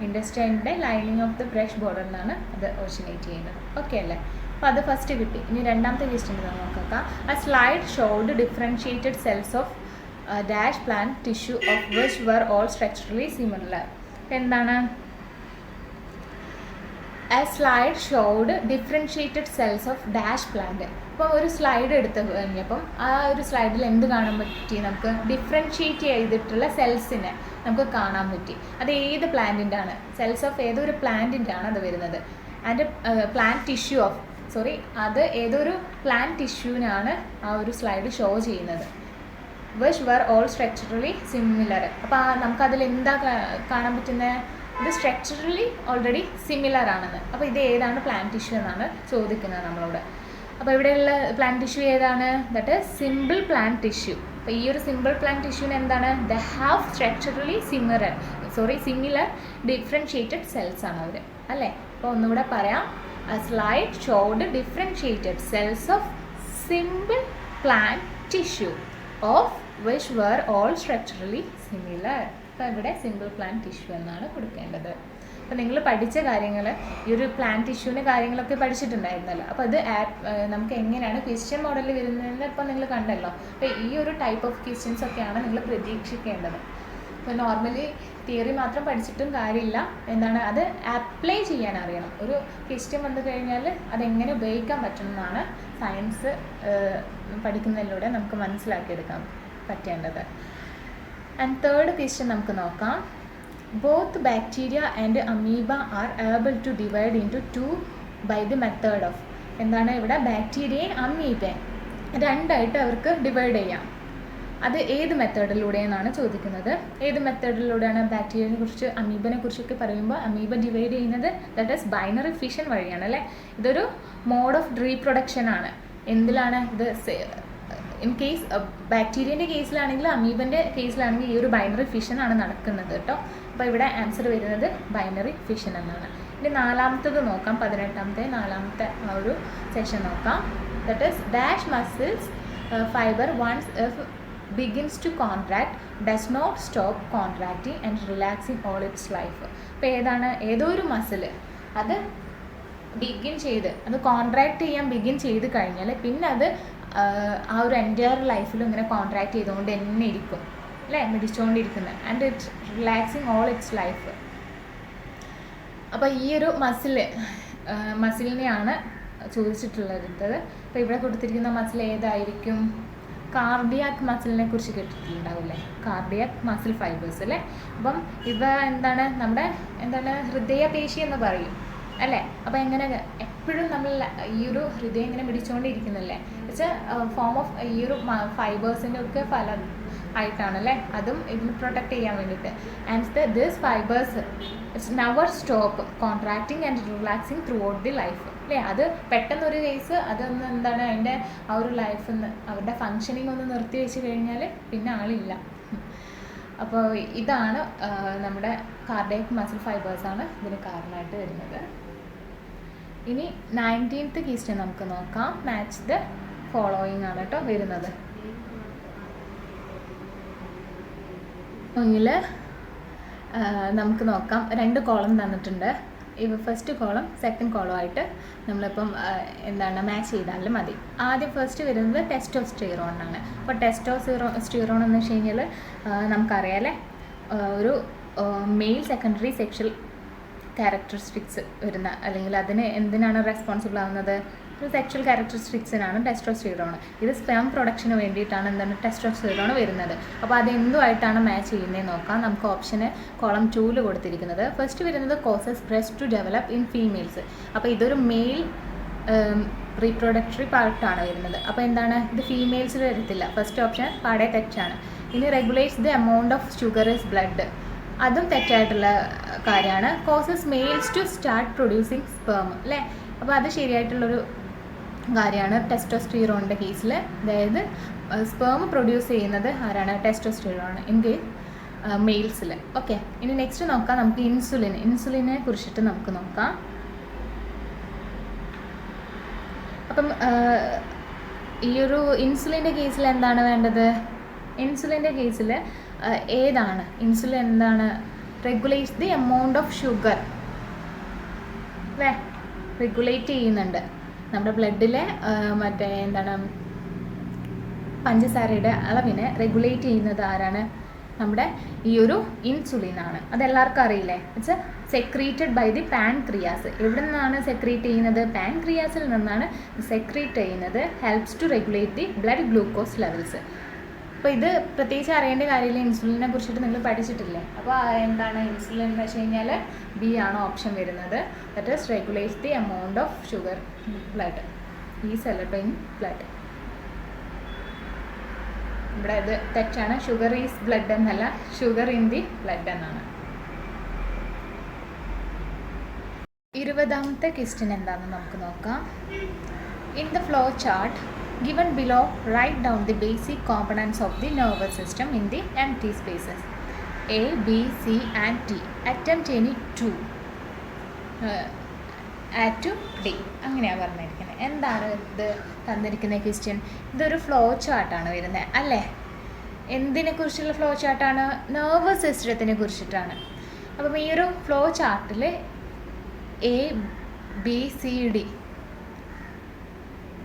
S1: ഇൻറ്റെസ്റ്റൈനിൻ്റെ lining of the brush border നിന്നാണ് അത് ഒറിജിനേറ്റ് ചെയ്യുന്നത്. ഓക്കെ അല്ലേ? അപ്പോൾ അത് ഫസ്റ്റ് കിട്ടി. ഇനി രണ്ടാമത്തെ ക്വസ്റ്റ്യൻ നോക്കാം. ആ slide showed differentiated cells of dash plant tissue of which were all structurally similar. എന്താണ്? A slide showed differentiated cells of dash plant. അപ്പോൾ ഒരു സ്ലൈഡ് എടുത്ത് കഴിഞ്ഞപ്പം ആ ഒരു സ്ലൈഡിൽ എന്ത് കാണാൻ പറ്റി? നമുക്ക് ഡിഫറൻഷിയേറ്റ് ചെയ്തിട്ടുള്ള സെൽസിനെ നമുക്ക് കാണാൻ പറ്റി. അത് ഏത് പ്ലാന്റിൻ്റെ ആണ്? സെൽസ് ഓഫ് ഏതൊരു പ്ലാന്റിൻ്റെ ആണ് അത് വരുന്നത്. ആൻഡ് പ്ലാന്റ് ടിഷ്യൂ ഓഫ് അത് ഏതൊരു പ്ലാന്റ് ടിഷ്യൂവിനാണ് ആ ഒരു സ്ലൈഡ് ഷോ ചെയ്യുന്നത്. Which were all structurally similar. അപ്പോൾ നമുക്കതിൽ എന്താ കാണാൻ പറ്റുന്നത്? ഇത് സ്ട്രക്ചറലി ഓൾറെഡി സിമിലർ ആണെന്ന്. അപ്പോൾ ഇത് ഏതാണ് പ്ലാന്റ് ടിഷ്യൂ എന്നാണ് ചോദിക്കുന്നത് നമ്മളോട്. അപ്പോൾ ഇവിടെയുള്ള പ്ലാന്റ് ടിഷ്യൂ ഏതാണ്? That is simple plant tissue. അപ്പോൾ ഈ ഒരു സിമ്പിൾ പ്ലാന്റ് ടിഷ്യൂവിന് എന്താണ്? They have structurally similar differentiated cells ആണ് അവർ അല്ലേ? അപ്പോൾ ഒന്നുകൂടെ പറയാം. A slide showed differentiated cells of simple plant tissue of which were all structurally similar. അപ്പോൾ ഇവിടെ സിമ്പിൾ പ്ലാന്റ് ടിഷ്യൂ എന്നാണ് കൊടുക്കേണ്ടത്. അപ്പോൾ നിങ്ങൾ പഠിച്ച കാര്യങ്ങൾ, ഈ ഒരു പ്ലാന്റ് ടിഷ്യൂവിൻ്റെ കാര്യങ്ങളൊക്കെ പഠിച്ചിട്ടുണ്ടായിരുന്നല്ലോ. അപ്പോൾ അത് നമുക്ക് എങ്ങനെയാണ് ക്വസ്റ്റ്യൻ മോഡലിൽ വരുന്നതെന്ന് ഇപ്പോൾ നിങ്ങൾ കണ്ടല്ലോ. അപ്പോൾ ഈ ഒരു ടൈപ്പ് ഓഫ് ക്വസ്റ്റ്യൻസ് ഒക്കെയാണ് നിങ്ങൾ പ്രതീക്ഷിക്കേണ്ടത്. ഇപ്പോൾ നോർമലി തിയറി മാത്രം പഠിച്ചിട്ടും കാര്യമില്ല. എന്താണ്? അത് അപ്ലൈ ചെയ്യാൻ അറിയണം. ഒരു ക്വസ്റ്റ്യൻ വന്നു കഴിഞ്ഞാൽ അതെങ്ങനെ ഉപയോഗിക്കാൻ പറ്റുമെന്നാണ് സയൻസ് പഠിക്കുന്നതിലൂടെ നമുക്ക് മനസ്സിലാക്കിയെടുക്കാൻ പറ്റേണ്ടത്. ആൻഡ് തേർഡ് ക്വസ്റ്റ്യൻ നമുക്ക് നോക്കാം. Both bacteria and amoeba are able to divide into 2 by the method of. എന്താണ്? ഇവിടെ ബാക്ടീരിയയും അമീബയും രണ്ടായിട്ട് അവർക്ക് ഡിവൈഡ് ചെയ്യാം. അത് ഏത് മെത്തേഡിലൂടെയെന്നാണ് ചോദിക്കുന്നത്. ഏത് മെത്തേഡിലൂടെയാണ്? ബാക്ടീരിയനെ കുറിച്ച് അമീബനെ കുറിച്ചൊക്കെ പറയുമ്പോൾ അമീബ ഡിവൈഡ് ചെയ്യുന്നത് ദാറ്റ് ഈസ് ബൈനറി ഫിഷൻ വഴിയാണ് അല്ലേ? ഇതൊരു മോഡ് ഓഫ് റീപ്രൊഡക്ഷൻ ആണ്. എന്തിലാണ് ഇത്? ഇൻ കേസ് ബാക്ടീരിയൻ്റെ കേസിലാണെങ്കിലും അമീബൻ്റെ കേസിലാണെങ്കിൽ ഈ ഒരു ബൈനറി ഫിഷൻ ആണ് നടക്കുന്നത് കേട്ടോ. അപ്പോൾ ഇവിടെ ആൻസർ വരുന്നത് ബൈനറി ഫിഷൻ എന്നാണ്. ഇനി നാലാമത്തത് നോക്കാം. 18ാമത്തെ നാലാമത്തെ ആ ഒരു സെഷൻ നോക്കാം. That is dash muscles fibre ones begins to contract does not stop contracting and relaxing all its life. അപ്പോൾ ഏതാണ്? ഏതോ ഒരു മസിൽ അത് ബിഗിൻ ചെയ്ത് അത് കോൺട്രാക്ട് ചെയ്യാൻ ബിഗിൻ ചെയ്ത് കഴിഞ്ഞാൽ പിന്നെ അത് ആ ഒരു എൻറ്റയർ ലൈഫിലും ഇങ്ങനെ കോൺട്രാക്ട് ചെയ്തുകൊണ്ട് തന്നെ ഇരിക്കും അല്ലേ? മിടിച്ചുകൊണ്ടിരിക്കുന്നത്. And its relaxing all its life. അപ്പോൾ ഈ ഒരു മസിലിനെയാണ് ചോദിച്ചിട്ടുള്ളത്. അപ്പോൾ ഇവിടെ കൊടുത്തിരിക്കുന്ന മസിൽ ഏതായിരിക്കും? കാർഡിയാക് മസിലിനെ കുറിച്ച് കേട്ടിട്ടുണ്ടാവില്ലേ? കാർഡിയാക് മസിൽ ഫൈബേഴ്സ് അല്ലേ? അപ്പം ഇവ എന്താണ്? നമ്മുടെ ഹൃദയപേശി എന്ന് പറയും അല്ലേ? അപ്പോൾ എപ്പോഴും നമ്മൾ ഈ ഒരു ഹൃദയം ഇങ്ങനെ പിടിച്ചുകൊണ്ടിരിക്കുന്നില്ലേ, വെച്ചാൽ ഫോം ഓഫ് ഈ ഒരു ഫൈബേഴ്സിൻ്റെ ഒക്കെ ഫലം ആയിട്ടാണല്ലേ, അതും ഇതിന് പ്രൊട്ടക്ട് ചെയ്യാൻ വേണ്ടിയിട്ട്. And this fibres it's never stop contracting and relaxing through out the life അല്ലേ. അത് പെട്ടെന്നൊരു കേസ് അതൊന്ന് എന്താണ് അതിൻ്റെ ആ ഒരു ലൈഫ് അവരുടെ ഫങ്ഷനിങ് ഒന്ന് നിർത്തി വെച്ച് കഴിഞ്ഞാൽ പിന്നെ ആളില്ല. അപ്പോൾ ഇതാണ് നമ്മുടെ കാർഡിയാക് മസിൽ ഫൈബേഴ്സാണ് ഇതിന് കാരണമായിട്ട് വരുന്നത്. ഇനി 19th ക്വസ്റ്റ്യൻ നമുക്ക് നോക്കാം. മാച്ച് ദ ഫോളോയിങ് ആണ് കേട്ടോ വരുന്നത്. ഇതിൽ നമുക്ക് നോക്കാം, 2 കോളം തന്നിട്ടുണ്ട്. ഫസ്റ്റ് കോളം സെക്കൻഡ് കോളം ആയിട്ട് നമ്മളിപ്പം എന്താണ് മാച്ച് ചെയ്താലും മതി. ആദ്യം ഫസ്റ്റ് വരുന്നത് ടെസ്റ്റോസ്റ്റിറോൺ ആണ്. അപ്പോൾ ടെസ്റ്റോസ്റ്റിറോൺ എന്ന് വെച്ച് കഴിഞ്ഞാൽ നമുക്കറിയാമല്ലേ, ഒരു മെയിൽ സെക്കൻഡറി സെക്ഷൽ ക്യാരക്ടറിസ്റ്റിക്സ് വരുന്ന, അല്ലെങ്കിൽ അതിന് എന്തിനാണ് റെസ്പോൺസിബിൾ ആവുന്നത്, ഒരു സെക്ഷൽ ക്യാരക്ടറിസ്റ്റിക്സിനാണ് ടെസ്റ്റോസ്റ്റിറോൺ. ഇത് സ്പെം പ്രൊഡക്ഷന് വേണ്ടിയിട്ടാണ് എന്താണ് ടെസ്റ്റോസ്റ്റിറോൺ വരുന്നത്. അപ്പോൾ അതെന്തുമായിട്ടാണ് മാച്ച് ചെയ്യുന്നതെന്ന് നോക്കാം. നമുക്ക് ഓപ്ഷന് കോളം 2 കൊടുത്തിരിക്കുന്നത്. ഫസ്റ്റ് വരുന്നത് causes breast to develop in females. അപ്പോൾ ഇതൊരു മെയിൽ റീപ്രൊഡക്ടറി പാർട്ടാണ് വരുന്നത്. അപ്പോൾ എന്താണ്, ഇത് ഫീമെയിൽസിൽ വരത്തില്ല. ഫസ്റ്റ് ഓപ്ഷൻ പാടെ തെറ്റാണ്. ഇനി regulates the amount of sugar is blood, അതും തെറ്റായിട്ടുള്ള കാര്യമാണ്. Causes males to start producing sperm അല്ലേ. അപ്പോൾ അത് ശരിയായിട്ടുള്ളൊരു കാര്യമാണ് ടെസ്റ്റോസ്റ്റിറോണിൻ്റെ കേസിൽ. അതായത് സ്പേം പ്രൊഡ്യൂസ് ചെയ്യുന്നത് ആരാണ്, ടെസ്റ്റോസ്റ്റിറോൺ ഇൻ മെയിൽസിൽ. ഓക്കെ, ഇനി നെക്സ്റ്റ് നോക്കാം നമുക്ക് ഇൻസുലിനെ കുറിച്ചിട്ട് നമുക്ക് നോക്കാം. അപ്പം ഈ ഒരു ഇൻസുലിൻ്റെ കേസിൽ എന്താണ് വേണ്ടത്, ഇൻസുലിൻ്റെ കേസിൽ ഏതാണ് ഇൻസുലിൻ, എന്താണ് regulates the amount of sugar അല്ലേ, റെഗുലേറ്റ് ചെയ്യുന്നുണ്ട് നമ്മുടെ ബ്ലഡിലെ മറ്റേ എന്താണ് പഞ്ചസാരയുടെ അളവിനെ റെഗുലേറ്റ് ചെയ്യുന്നത് ആരാണ്, നമ്മുടെ ഈ ഒരു ഇൻസുലിനാണ്. അതെല്ലാവർക്കും അറിയില്ലേ, it's secreted by the pancreas. എവിടെ നിന്നാണ് സെക്രീറ്റ് ചെയ്യുന്നത്, പാൻക്രിയാസിൽ നിന്നാണ് സെക്രീറ്റ് ചെയ്യുന്നത്. Helps to regulate the blood glucose levels. അപ്പോൾ ഇത് പ്രത്യേകിച്ച് അറിയേണ്ട കാര്യമില്ല, ഇൻസുലിനെ കുറിച്ചിട്ട് നിങ്ങൾ പഠിച്ചിട്ടില്ലേ. അപ്പോൾ എന്താണ് ഇൻസുലിൻ എന്ന് വെച്ച് കഴിഞ്ഞാൽ ബി ആണ് ഓപ്ഷൻ വരുന്നത്. That is regulates the amount of sugar blood is allotted in blood. ഇവിടെ ഇത് തെറ്റാണ്, ഷുഗർ ഈസ് ബ്ലഡ് എന്നല്ല, ഷുഗർ ഇൻ ദി ബ്ലഡ് എന്നാണ്. 20th ക്വസ്റ്റ്യൻ എന്താണെന്ന് നമുക്ക് നോക്കാം. In the flow chart given below, write down the basic components of the nervous system in the empty spaces. A, B, C and T. Attempt any 2. A to D. അങ്ങനെയാണ് പറഞ്ഞിരിക്കുന്നത്. എന്താണ് ഇത് തന്നിരിക്കുന്ന question, ഇതൊരു flow ചാർട്ടാണ് വരുന്നത് അല്ലേ. എന്തിനെ കുറിച്ചുള്ള ഫ്ലോ ചാർട്ടാണ്, നെർവസ് സിസ്റ്റത്തിനെ കുറിച്ചിട്ടാണ്. അപ്പം ഈ ഒരു ഫ്ലോ ചാർട്ടിൽ A, B, C, D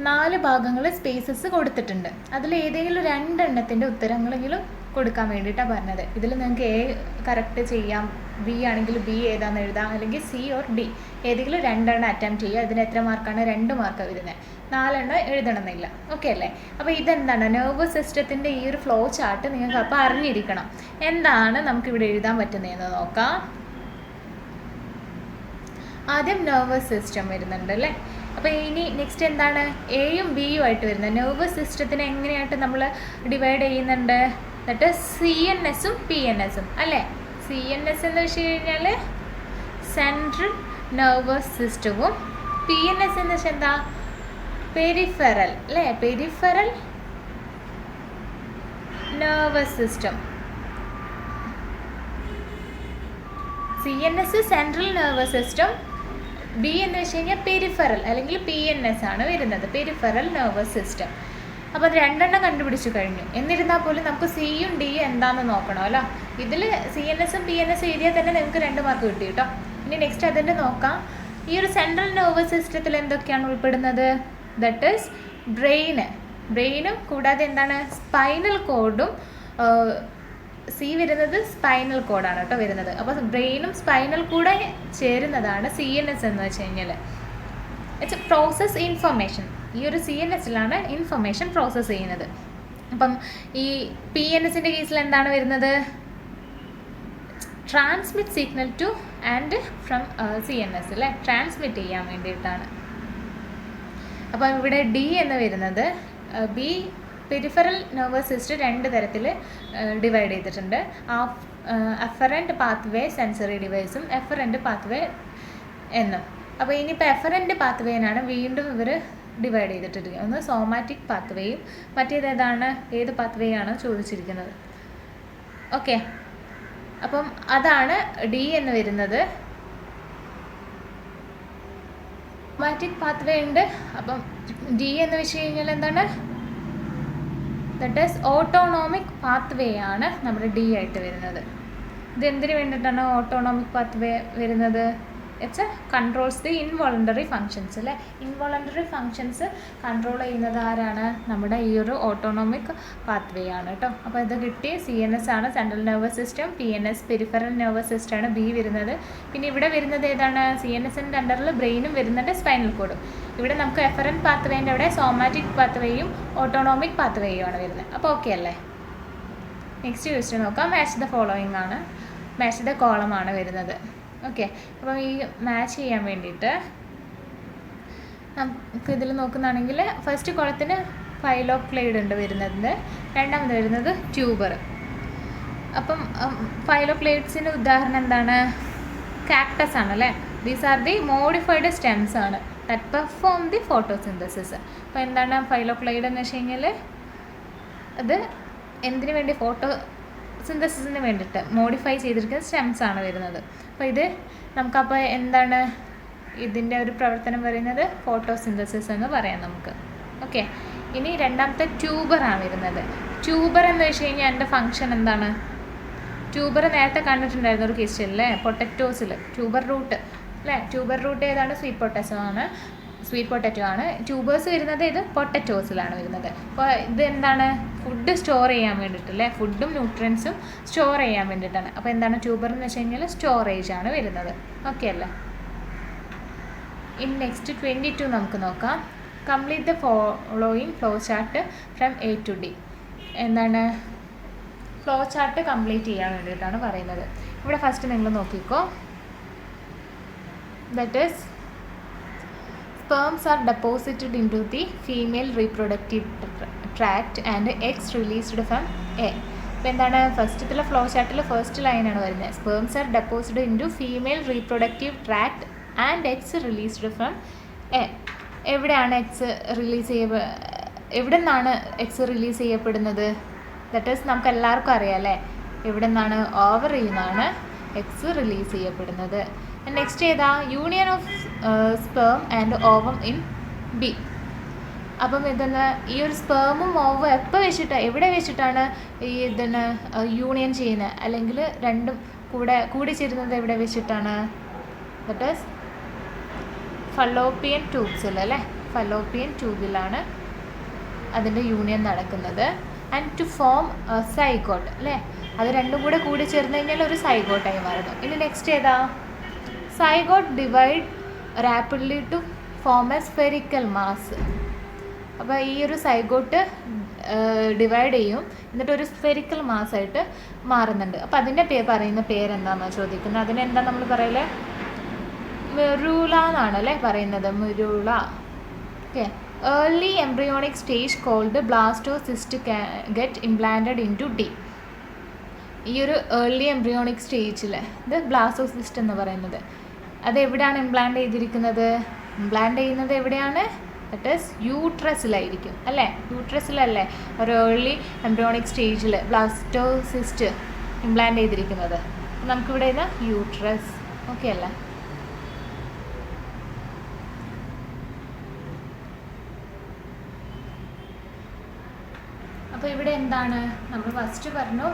S1: 4 ഭാഗങ്ങൾ സ്പേസസ് കൊടുത്തിട്ടുണ്ട്. അതിൽ ഏതെങ്കിലും 2 എണ്ണത്തിൻ്റെ ഉത്തരങ്ങളെങ്കിലും കൊടുക്കാൻ വേണ്ടിയിട്ടാണ് പറഞ്ഞത്. ഇതിൽ നിങ്ങൾക്ക് എ കറക്റ്റ് ചെയ്യാം, ബി ആണെങ്കിൽ ബി ഏതാണെന്ന് എഴുതാം, അല്ലെങ്കിൽ സി ഓർ ഡി ഏതെങ്കിലും 2 എണ്ണം അറ്റംപ്റ്റ് ചെയ്യുക. ഇതിന് എത്ര മാർക്കാണ്, 2 മാർക്കാണ് വരുന്നത്. 4 എണ്ണം എഴുതണമെന്നില്ല. ഓക്കെ അല്ലേ. അപ്പോൾ ഇതെന്താണ്, നെർവസ് സിസ്റ്റത്തിൻ്റെ ഈ ഒരു ഫ്ലോ ചാർട്ട് നിങ്ങൾക്ക് അപ്പോൾ അറിഞ്ഞിരിക്കണം. എന്താണ് നമുക്കിവിടെ എഴുതാൻ പറ്റുന്നതെന്ന് നോക്കാം. ആദ്യം നെർവസ് സിസ്റ്റം വരുന്നുണ്ട് അല്ലേ. അപ്പോൾ ഇനി നെക്സ്റ്റ് എന്താണ്, എയും ബിയും ആയിട്ട് വരുന്നത്. നെർവസ് സിസ്റ്റത്തിനെ എങ്ങനെയായിട്ട് നമ്മൾ ഡിവൈഡ് ചെയ്യുന്നുണ്ട്, എന്നിട്ട് CNSഉം PNSഉം അല്ലേ. CNS എന്ന് വെച്ച് കഴിഞ്ഞാൽ സെൻട്രൽ നെർവസ് സിസ്റ്റവും, PNS എന്ന് വെച്ചാൽ എന്താ, പെരിഫറൽ അല്ലേ, peripheral nervous system. CNS central nervous system, B എന്ന് വെച്ച് കഴിഞ്ഞാൽ പെരിഫറൽ അല്ലെങ്കിൽ PNS ആണ് വരുന്നത്, പെരിഫറൽ നെർവസ് സിസ്റ്റം. അപ്പോൾ 2 എണ്ണം കണ്ടുപിടിച്ചു കഴിഞ്ഞു. എന്നിരുന്നാൽ പോലും നമുക്ക് സിയും ഡിയും എന്താണെന്ന് നോക്കണം അല്ലോ. ഇതിൽ CNSഉം PNSഉം എഴുതിയാൽ തന്നെ നിങ്ങൾക്ക് 2 മാർക്ക് കിട്ടി കേട്ടോ. ഇനി നെക്സ്റ്റ് അതിൻ്റെ നോക്കാം. ഈ ഒരു സെൻട്രൽ നെർവസ് സിസ്റ്റത്തിൽ എന്തൊക്കെയാണ് ഉൾപ്പെടുന്നത്, ദറ്റ് ഈസ് ബ്രെയിനും കൂടാതെ എന്താണ് സ്പൈനൽ കോഡും. സി വരുന്നത് സ്പൈനൽ കോഡാണ് കേട്ടോ വരുന്നത്. അപ്പോൾ ബ്രെയിനും സ്പൈനൽ കൂടെ ചേരുന്നതാണ് CNS എന്ന് വെച്ച് കഴിഞ്ഞാൽ. It's process information. ഈ ഒരു CNSലാണ് ഇൻഫർമേഷൻ പ്രോസസ്സ് ചെയ്യുന്നത്. അപ്പം ഈ PNSൻ്റെ കേസിൽ എന്താണ് വരുന്നത്, transmit signal two and from CNS അല്ലേ, ട്രാൻസ്മിറ്റ് ചെയ്യാൻ വേണ്ടിയിട്ടാണ്. അപ്പം ഇവിടെ ഡി എന്ന് വരുന്നത് ബി പെരിഫറൽ നെർവസ് സിസ്റ്റം 2 തരത്തിൽ ഡിവൈഡ് ചെയ്തിട്ടുണ്ട്. അഫറൻറ്റ് പാത്വേ സെൻസറി ഡിവൈസും എഫറൻറ്റ് പാത്വേ എന്നും. അപ്പോൾ ഇനിയിപ്പോൾ എഫറൻറ്റ് പാത്വേനാണ് വീണ്ടും ഇവർ ഡിവൈഡ് ചെയ്തിട്ടിരിക്കുന്നത്. ഒന്ന് സോമാറ്റിക് പാത്വേയും മറ്റേത് ഏത് പാത്വേ ആണ് ചോദിച്ചിരിക്കുന്നത്. ഓക്കെ, അപ്പം അതാണ് ഡി എന്ന് വരുന്നത്. സോമാറ്റിക് പാത്വേ ഉണ്ട്. അപ്പം ഡി എന്ന് വെച്ച് കഴിഞ്ഞാൽ എന്താണ്? ദാറ്റ് ഈസ് ഓട്ടോണോമിക് പാത്വേ ആണ് നമ്മുടെ ഡി ആയിട്ട് വരുന്നത്. ഇത് എന്തിനു വേണ്ടിയിട്ടാണ് ഓട്ടോണോമിക് പാത്വേ വരുന്നത്? It's controls the involuntary functions അല്ലേ. ഇൻവോളണ്ടറി ഫങ്ഷൻസ് കൺട്രോൾ ചെയ്യുന്നത് ആരാണ്? നമ്മുടെ ഈ ഒരു ഓട്ടോണോമിക് പാത്വേ ആണ് കേട്ടോ. അപ്പോൾ ഇത് കിട്ടി. CNS ആണ് central nervous system, PNS peripheral nervous system ആണ് ബി വരുന്നത്. പിന്നെ ഇവിടെ വരുന്നത് ഏതാണ്? CNSൻ്റെ അണ്ടറിൽ ബ്രെയിനും വരുന്നുണ്ട്, സ്പൈനൽ കോഡും. ഇവിടെ നമുക്ക് എഫറൻറ്റ് പാത്വേൻ്റെ അവിടെ സോമാറ്റിക് പാത്വേയും ഓട്ടോണോമിക് പാത്വേയും ആണ് വരുന്നത്. അപ്പോൾ ഓക്കെ അല്ലേ? നെക്സ്റ്റ് ക്വസ്റ്റ്യൻ നോക്കാം. മാച്ച് ദ ഫോളോയിങ് ആണ്, മാച്ച് ദ കോളം ആണ് വരുന്നത്. ഓക്കെ, അപ്പം ഈ മാച്ച് ചെയ്യാൻ വേണ്ടിയിട്ട് നമുക്ക് ഇതിൽ നോക്കുന്നതാണെങ്കിൽ ഫസ്റ്റ് കോളത്തിന് ഫൈലോക്ലെയ്ഡ് ഉണ്ട് വരുന്നത്, രണ്ടാമത് വരുന്നത് ട്യൂബർ. അപ്പം ഫൈലോക്ലെയ്ഡ്സിൻ്റെ ഉദാഹരണം എന്താണ്? കാക്ടസ് ആണല്ലേ. These are the modified stems ആണ് ദാറ്റ് പെർഫോം ദി ഫോട്ടോസിന്തസിസ്. അപ്പോൾ എന്താണ് ഫൈലോക്ലെയ്ഡ് എന്ന് വെച്ച് കഴിഞ്ഞാൽ അത് എന്തിനു വേണ്ടി? ഫോട്ടോസിന്തസിസിന് വേണ്ടിയിട്ട് മോഡിഫൈ ചെയ്തിരിക്കുന്ന സ്റ്റെംസ് ആണ് വരുന്നത്. അപ്പോൾ ഇത് നമുക്കപ്പോൾ എന്താണ് ഇതിൻ്റെ ഒരു പ്രവർത്തനം പറയുന്നത്? ഫോട്ടോസിന്തസിസ് എന്ന് പറയാം നമുക്ക്. ഓക്കെ, ഇനി രണ്ടാമത്തെ ട്യൂബറാണ് വരുന്നത്. ട്യൂബർ എന്ന് വെച്ച് കഴിഞ്ഞാൽ എൻ്റെ ഫങ്ഷൻ എന്താണ്? ട്യൂബർ നേരത്തെ കണ്ടിട്ടുണ്ടായിരുന്നു ഒരു ക്വസ്റ്റ്യനിലെ പൊട്ടറ്റോസിൽ. ട്യൂബർ റൂട്ട് അല്ലേ. ട്യൂബർ റൂട്ട് ഏതാണ്? സ്വീറ്റ് പൊട്ടറ്റോ ആണ്. ട്യൂബേഴ്സ് വരുന്നത് ഇത് പൊട്ടറ്റോസിലാണ് വരുന്നത്. അപ്പോൾ ഇത് എന്താണ്? ഫുഡ് സ്റ്റോർ ചെയ്യാൻ വേണ്ടിയിട്ടല്ലേ. ഫുഡും ന്യൂട്രിയൻസും സ്റ്റോർ ചെയ്യാൻ വേണ്ടിയിട്ടാണ്. അപ്പോൾ എന്താണ് ട്യൂബർ എന്ന് വെച്ച് കഴിഞ്ഞാൽ സ്റ്റോറേജ് ആണ് വരുന്നത്. ഓക്കെ അല്ലേ? ഇനി നെക്സ്റ്റ് 22 നമുക്ക് നോക്കാം. Complete the following flow chart from A to D. എന്താണ്? ഫ്ലോ ചാർട്ട് കംപ്ലീറ്റ് ചെയ്യാൻ വേണ്ടിയിട്ടാണ് പറയുന്നത്. ഇവിടെ ഫസ്റ്റ് നിങ്ങൾ നോക്കിക്കോ. That is sperms are deposited into the female reproductive tract and eggs released from A. അപ്പോൾ എന്താണ്? ഫസ്റ്റത്തിലെ ഫ്ലോ ചാർട്ടിൽ ഫസ്റ്റ് ലൈനാണ് വരുന്നത്. sperms are deposited into female reproductive tract and eggs released from A. എവിടെയാണ് എക്സ് എവിടെ നിന്നാണ് എക്സ് റിലീസ് ചെയ്യപ്പെടുന്നത്? That is നമുക്ക് എല്ലാവർക്കും അറിയാം അല്ലേ. എവിടെ നിന്നാണ്? ഓവറിയിൽ നിന്നാണ് എക്സ് റിലീസ് ചെയ്യപ്പെടുന്നത്. നെക്സ്റ്റ് ഏതാ? Union of sperm and ovum in B. അപ്പം ഇതെന്ന് ഈ ഒരു സ്പേമും ഓവം എപ്പോൾ എവിടെ വെച്ചിട്ടാണ് ഈ ഇതിന് യൂണിയൻ ചെയ്യുന്നത്? അല്ലെങ്കിൽ രണ്ടും കൂടിച്ചേരുന്നത് എവിടെ വെച്ചിട്ടാണ്? ദാറ്റ് ഈസ് ഫലോപ്പിയൻ ട്യൂബ്സിൽ അല്ലേ. ഫലോപ്പിയൻ ട്യൂബിലാണ് അതിൻ്റെ യൂണിയൻ നടക്കുന്നത്. ആൻഡ് ടു ഫോം സൈഗോട്ട് അല്ലേ. അത് രണ്ടും കൂടി ചേർന്ന് കഴിഞ്ഞാൽ ഒരു സൈഗോട്ടായി മാറുന്നു. ഇനി നെക്സ്റ്റ് ഏതാ? Zygote divide rapidly to form a spherical mass. അപ്പോൾ ഈ ഒരു സൈഗോട്ട് ഡിവൈഡ് ചെയ്യും, എന്നിട്ട് ഒരു സ്ഫെറിക്കൽ മാസ്സായിട്ട് മാറുന്നുണ്ട്. അപ്പോൾ അതിൻ്റെ പറയുന്ന പേരെന്താണെന്ന് ചോദിക്കുന്നത്. അതിനെന്താ നമ്മൾ പറയലേ? മെറൂള എന്നാണ് അല്ലേ പറയുന്നത്. Morula. Okay. Early embryonic stage called blastocyst get implanted into the. ഈ ഒരു ഏർലി എംബ്രിയോണിക് സ്റ്റേജിൽ ഇത് ബ്ലാസ്റ്റോസിസ്റ്റ് എന്ന് പറയുന്നത് അത് എവിടെയാണ് ഇംപ്ലാന്റ് ചെയ്തിരിക്കുന്നത്? ഇംപ്ലാന്റ് ചെയ്യുന്നത് എവിടെയാണ്? ദാറ്റ് ഈസ് യൂട്രസിലായിരിക്കും അല്ലേ. യൂട്രസിലല്ലേ ഒരു ഏർലി എംബ്രിയോണിക് സ്റ്റേജിൽ ബ്ലാസ്റ്റോസിസ്റ്റ് ഇംപ്ലാന്റ് ചെയ്തിരിക്കുന്നത്. നമുക്കിവിടെ ഇത് യൂട്രസ്. ഓക്കെ അല്ലേ? അപ്പോൾ ഇവിടെ എന്താണ് നമ്മൾ ഫസ്റ്റ് പറഞ്ഞു?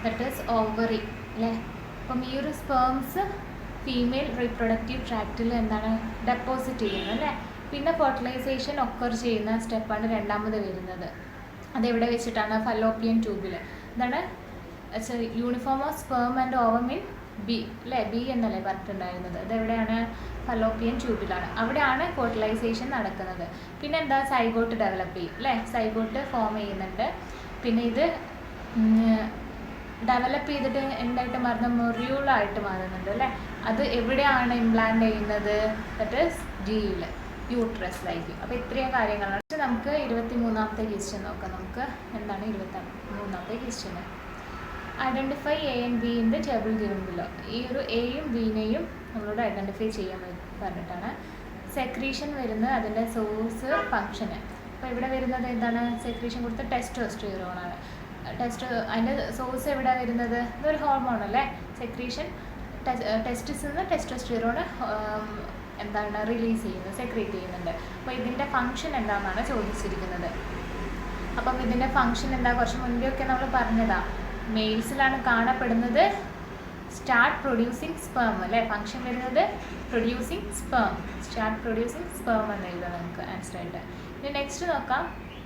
S1: ദാറ്റ് ഈസ് ഓവറി അല്ലേ. അപ്പം ഈ ഒരു സ്പേംസ് ഫീമെയിൽ റീപ്രൊഡക്റ്റീവ് ട്രാക്റ്റിൽ എന്താണ് ഡെപ്പോസിറ്റ് ചെയ്യുന്നത് അല്ലേ. പിന്നെ ഫെർട്ടിലൈസേഷൻ ഒക്കർ ചെയ്യുന്ന സ്റ്റെപ്പാണ് രണ്ടാമത് വരുന്നത്. അതെവിടെ വെച്ചിട്ടാണ്? ഫലോപ്പിയൻ ട്യൂബിൽ. എന്താണ്? Uniform of sperm and ovum in B അല്ലേ. ബി എന്നല്ലേ പറഞ്ഞിട്ടുണ്ടായിരുന്നത്. അതെവിടെയാണ്? ഫലോപ്പിയൻ ട്യൂബിലാണ്. അവിടെയാണ് ഫെർട്ടിലൈസേഷൻ നടക്കുന്നത്. പിന്നെ എന്താ? സൈഗോട്ട് ഡെവലപ്പ് ചെയ്യും അല്ലേ. സൈഗോട്ട് ഫോം ചെയ്യുന്നുണ്ട്. പിന്നെ ഇത് ഡെവലപ്പ് ചെയ്തിട്ട് എന്തായിട്ട് മാറുന്ന? മെറൂളായിട്ട് മാറുന്നുണ്ട് അല്ലേ. അത് എവിടെയാണ് ഇംപ്ലാന്റ് ചെയ്യുന്നത്? ദാറ്റ് ഈസ് ജിയിൽ. യൂട്രസിലായിരിക്കും. അപ്പോൾ ഇത്രയും കാര്യങ്ങളാണ്. നമുക്ക് 23ാമത്തെ ക്വസ്റ്റ്യൻ നോക്കാം. നമുക്ക് എന്താണ് 23ാമത്തെ question? Identify A and B in the table given below. ഈ ഒരു എയും ബിനെയും നമ്മളോട് ഐഡൻറ്റിഫൈ ചെയ്യാൻ പറഞ്ഞിട്ടാണ്. സെക്രീഷൻ വരുന്നത് അതിൻ്റെ സോഴ്സ് ഫങ്ഷന്. അപ്പോൾ ഇവിടെ വരുന്നത് എന്താണ്? സെക്രീഷൻ കൊടുത്ത ടെസ്റ്റോസ്റ്റിറോൺ ആണ്. അതിൻ്റെ സോഴ്സ് എവിടെ വരുന്നത്? ഇതൊരു ഹോർമോൺ അല്ലേ. സെക്രീഷൻ ടെസ്റ്റിസിൽ നിന്ന് ടെസ്റ്റോസ്റ്റിറോൺ എന്താണ് റിലീസ് ചെയ്യുന്നത്, സെക്രീറ്റ് ചെയ്യുന്നുണ്ട്. അപ്പോൾ ഇതിൻ്റെ ഫങ്ഷൻ എന്താണെന്നാണ് ചോദിച്ചിരിക്കുന്നത്. അപ്പം ഇതിൻ്റെ ഫങ്ഷൻ എന്താ? കുറച്ച് മുൻപെയൊക്കെ നമ്മൾ പറഞ്ഞതാണ്. മെയിൽസിലാണ് കാണപ്പെടുന്നത്. സ്റ്റാർട്ട് പ്രൊഡ്യൂസിങ് സ്പേം അല്ലേ. ഫങ്ഷൻ വരുന്നത് producing sperm, start producing sperm എന്ന് എഴുതാം നമുക്ക് ആൻസർ ആയിട്ട്. ഇനി നെക്സ്റ്റ് നോക്കാം.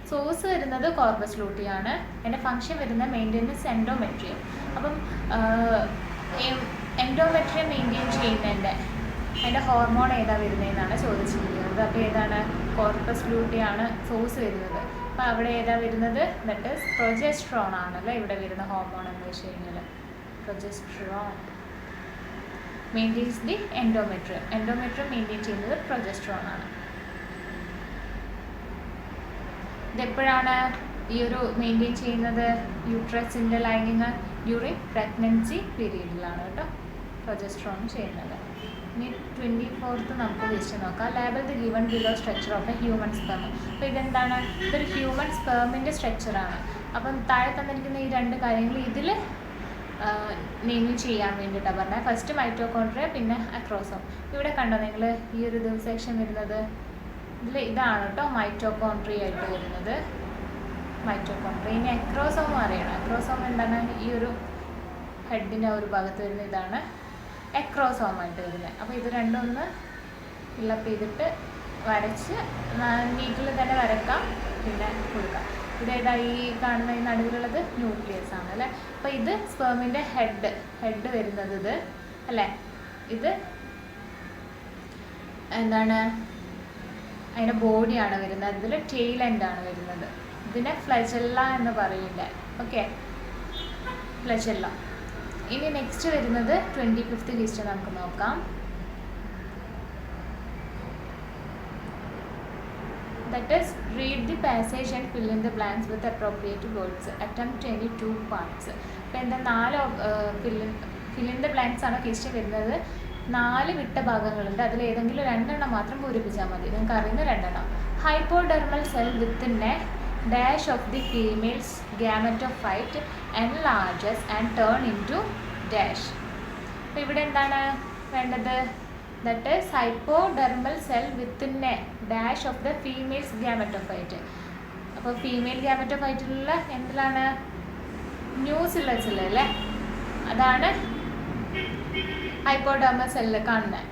S1: സോഴ്സ് വരുന്നത് കോർപ്പസ് ലൂട്ടിയാണ്. അതിൻ്റെ ഫങ്ഷൻ വരുന്നത് മെയിൻ്റെനൻസ് എൻഡോമെട്രിയം. അപ്പം എൻഡോമെട്രിയം മെയിൻറ്റെയിൻ ചെയ്യുന്നതിൻ്റെ അതിൻ്റെ ഹോർമോൺ ഏതാ വരുന്നതെന്നാണ് ചോദിച്ചിരിക്കുന്നത്. അപ്പോൾ ഏതാണ്? കോർപ്പസ് ലൂട്ടിയാണ് സോഴ്സ് വരുന്നത്. അപ്പോൾ അവിടെ ഏതാ വരുന്നത്? ദറ്റ് ഈസ് പ്രൊജെസ്ട്രോൺ ആണല്ലോ ഇവിടെ വരുന്ന ഹോർമോൺ എന്ന് വെച്ച് കഴിഞ്ഞാൽ. Progesterone maintains the endometrium. Endometrium maintain ചെയ്യുന്നത് പ്രൊജെസ്ട്രോൺ ആണ്. ഇതെപ്പോഴാണ് ഈ ഒരു മെയിൻറ്റെയിൻ ചെയ്യുന്നത്? യൂട്രസിൻ്റെ ലൈനിങ് ഡ്യൂറിങ് പ്രഗ്നൻസി പീരീഡിലാണ് കേട്ടോ പ്രൊജെസ്ട്രോൺ ചെയ്യുന്നത്. ഇനി 24th നമുക്ക് ക്വസ്റ്റ്യൻ നോക്കാം. Label the given below structure of a human sperm. അപ്പോൾ ഇതെന്താണ്? ഇതൊരു ഹ്യൂമൻ സ്പേമിൻ്റെ സ്ട്രക്ചറാണ്. അപ്പം താഴെ തന്നിരിക്കുന്ന ഈ രണ്ട് കാര്യങ്ങൾ ഇതിൽ നെയിമിങ് ചെയ്യാൻ വേണ്ടിയിട്ടാണ് പറഞ്ഞത്. ഫസ്റ്റ് മൈറ്റോകോൺട്രിയ, പിന്നെ അക്രോസോം. ഇവിടെ കണ്ടോ നിങ്ങൾ ഈ ഒരു സെക്ഷൻ വരുന്നത്? ഇതിൽ ഇതാണ് കേട്ടോ മൈറ്റോകോൺട്രിയ ആയിട്ട് വരുന്നത്. മൈറ്റോകോൺട്രിയ. ഇനി അക്രോസോം അറിയണം. അക്രോസോം എന്താണ്? ഈ ഒരു ഹെഡിൻ്റെ ഒരു ഭാഗത്ത് വരുന്ന ഇതാണ് എക്രോസോമായിട്ട് വരുന്നത്. അപ്പോൾ ഇത് രണ്ടും ഒന്ന് ഫില്ലപ്പ് ചെയ്തിട്ട് വരച്ച് നീറ്റിൽ തന്നെ വരക്കാം, പിന്നെ കൊടുക്കാം. ഇതേതാ ഈ കാണുന്ന ഈ നടുവിലുള്ളത്? ന്യൂക്ലിയസ് ആണ് അല്ലേ. അപ്പോൾ ഇത് സ്പേമിൻ്റെ ഹെഡ് വരുന്നത് ഇത് അല്ലേ. ഇത് എന്താണ്? അതിൻ്റെ ബോഡിയാണ് വരുന്നത്. അതിൽ ടെയിൽ എൻഡാണ് വരുന്നത്. ഇതിനെ ഫ്ലജെല്ല എന്ന് പറയില്ല. ഓക്കെ, ഫ്ലജെല്ല. ഇനി നെക്സ്റ്റ് വരുന്നത് 25th ക്വസ്റ്റ്യൻ നമുക്ക് നോക്കാം. That is, read the passage and fill in the blanks with appropriate words. Attempt any 2 parts. അപ്പോൾ എന്താ 4 fill in the blanks ആണ് ക്വസ്റ്റ്യൻ വരുന്നത്. 4 വിട്ട ഭാഗങ്ങളുണ്ട്. അതിൽ ഏതെങ്കിലും 2 എണ്ണം മാത്രം പൂരിപ്പിച്ചാൽ മതി. നിങ്ങൾക്ക് അറിയുന്ന 2 എണ്ണം. Hypodermal cell within a dash of the female's gametophyte enlarges and turn into dash. അപ്പോൾ ഇവിടെ എന്താണ് വേണ്ടത്? That is hypodermal cell within a dash of the females gametophyte. അപ്പോൾ ഫീമെയിൽ ഗാമറ്റോഫൈറ്റിലുള്ള എന്തിലാണ്? ന്യൂസിലസിൽ അല്ലേ, അതാണ് ഹൈപ്പോഡെർമൽ സെല്ല് കാണുന്നത്.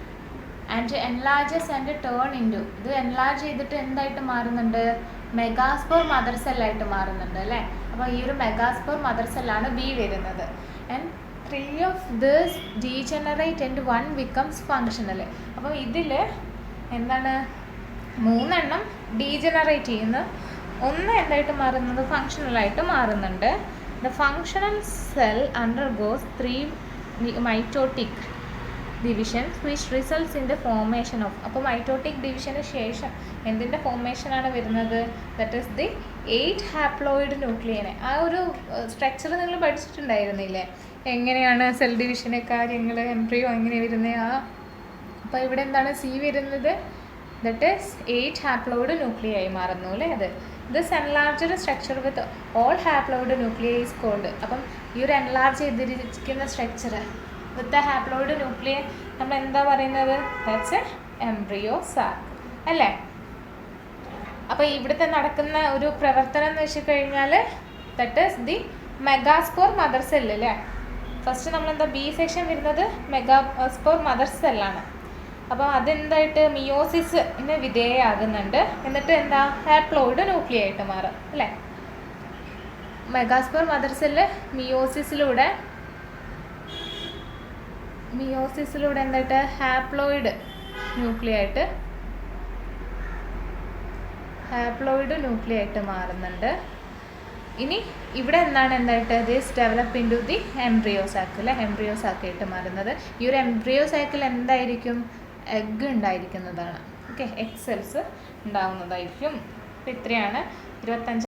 S1: And enlarges and turn into, ഇത് എൻലാർജ് ചെയ്തിട്ട് എന്തായിട്ട് മാറുന്നുണ്ട്? മെഗാസ്പോർ മദർ സെല്ലായിട്ട് മാറുന്നുണ്ട് അല്ലേ. അപ്പോൾ ഈ ഒരു മെഗാസ്പോർ മദർ സെല്ലാണ് ബി വരുന്നത്. And 3 of this degenerate and 1 becomes functional. അപ്പോൾ ഇതിൽ എന്താണ്? 3 എണ്ണം ഡീജനറേറ്റ് ചെയ്യുന്നു, 1 എന്തായിട്ട് മാറുന്നത്? ഫങ്ഷണലായിട്ട് മാറുന്നുണ്ട്. The functional cell undergoes 3 mitotic divisions which results in the formation of. അപ്പോൾ മൈറ്റോട്ടിക് ഡിവിഷന് ശേഷം എന്തിൻ്റെ ഫോർമേഷനാണ് വരുന്നത്? ദറ്റ് ഈസ് ദി 8 ഹാപ്ലോയിഡ് ന്യൂക്ലിയനെ. ആ ഒരു സ്ട്രക്ചർ നിങ്ങൾ പഠിച്ചിട്ടുണ്ടായിരുന്നില്ലേ? എങ്ങനെയാണ് സെൽ ഡിവിഷനെ കാര്യങ്ങൾ, എംബ്രിയോ എങ്ങനെ വരുന്നത്? അപ്പോൾ ഇവിടെ എന്താണ് സി വരുന്നത്? ദറ്റ് ഈസ് 8 ഹാപ്ലോയിഡ് ന്യൂക്ലിയ ആയി മാറുന്നു അല്ലേ. അത് this enlarged structure with all haploid nuclei is called. അപ്പം ഈ ഒരു എൻലാർജ് ചെയ്തിരിക്കുന്ന സ്ട്രക്ചർ വിത്ത് ഹാപ്ലോയിഡ് ന്യൂക്ലിയ നമ്മൾ എന്താ പറയുന്നത്? ദാറ്റ്സ് എ എംബ്രിയോ സാക്ക് അല്ലേ. അപ്പോൾ ഇവിടുത്തെ നടക്കുന്ന ഒരു പ്രവർത്തനം എന്ന് വെച്ച് കഴിഞ്ഞാൽ that is the megaspore mother cell അല്ലേ. ഫസ്റ്റ് നമ്മളെന്താ ബി സെക്ഷൻ വരുന്നത് മെഗാസ്പോർ മദർ സെല്ലാണ്. അപ്പോൾ അതെന്തായിട്ട് മിയോസിസിന് വിധേയമാകുന്നുണ്ട്. എന്നിട്ട് എന്താ? ഹാപ്ലോയിഡ് ന്യൂക്ലിയ ആയിട്ട് മാറും അല്ലേ. മെഗാസ്പോർ മദർ സെല്ല് മിയോസിസിലൂടെ എന്തായിട്ട് ഹാപ്ലോയിഡ് ന്യൂക്ലിയ ആയിട്ട് മാറുന്നുണ്ട്. ഇനി ഇവിടെ എന്താണ് എന്തായിട്ട്? This develop into the embryo sac അല്ലേ. എംബ്രിയോ സാക്കായിട്ട് മാറുന്നത്. ഈ ഒരു എംബ്രിയോ സാക്കിൽ എന്തായിരിക്കും? എഗ്ഗ് ഉണ്ടായിരിക്കുന്നതാണ് ഓക്കെ, എക്സെൽസ് ഉണ്ടാവുന്നതായിരിക്കും. അപ്പോൾ ഇത്രയാണ് 25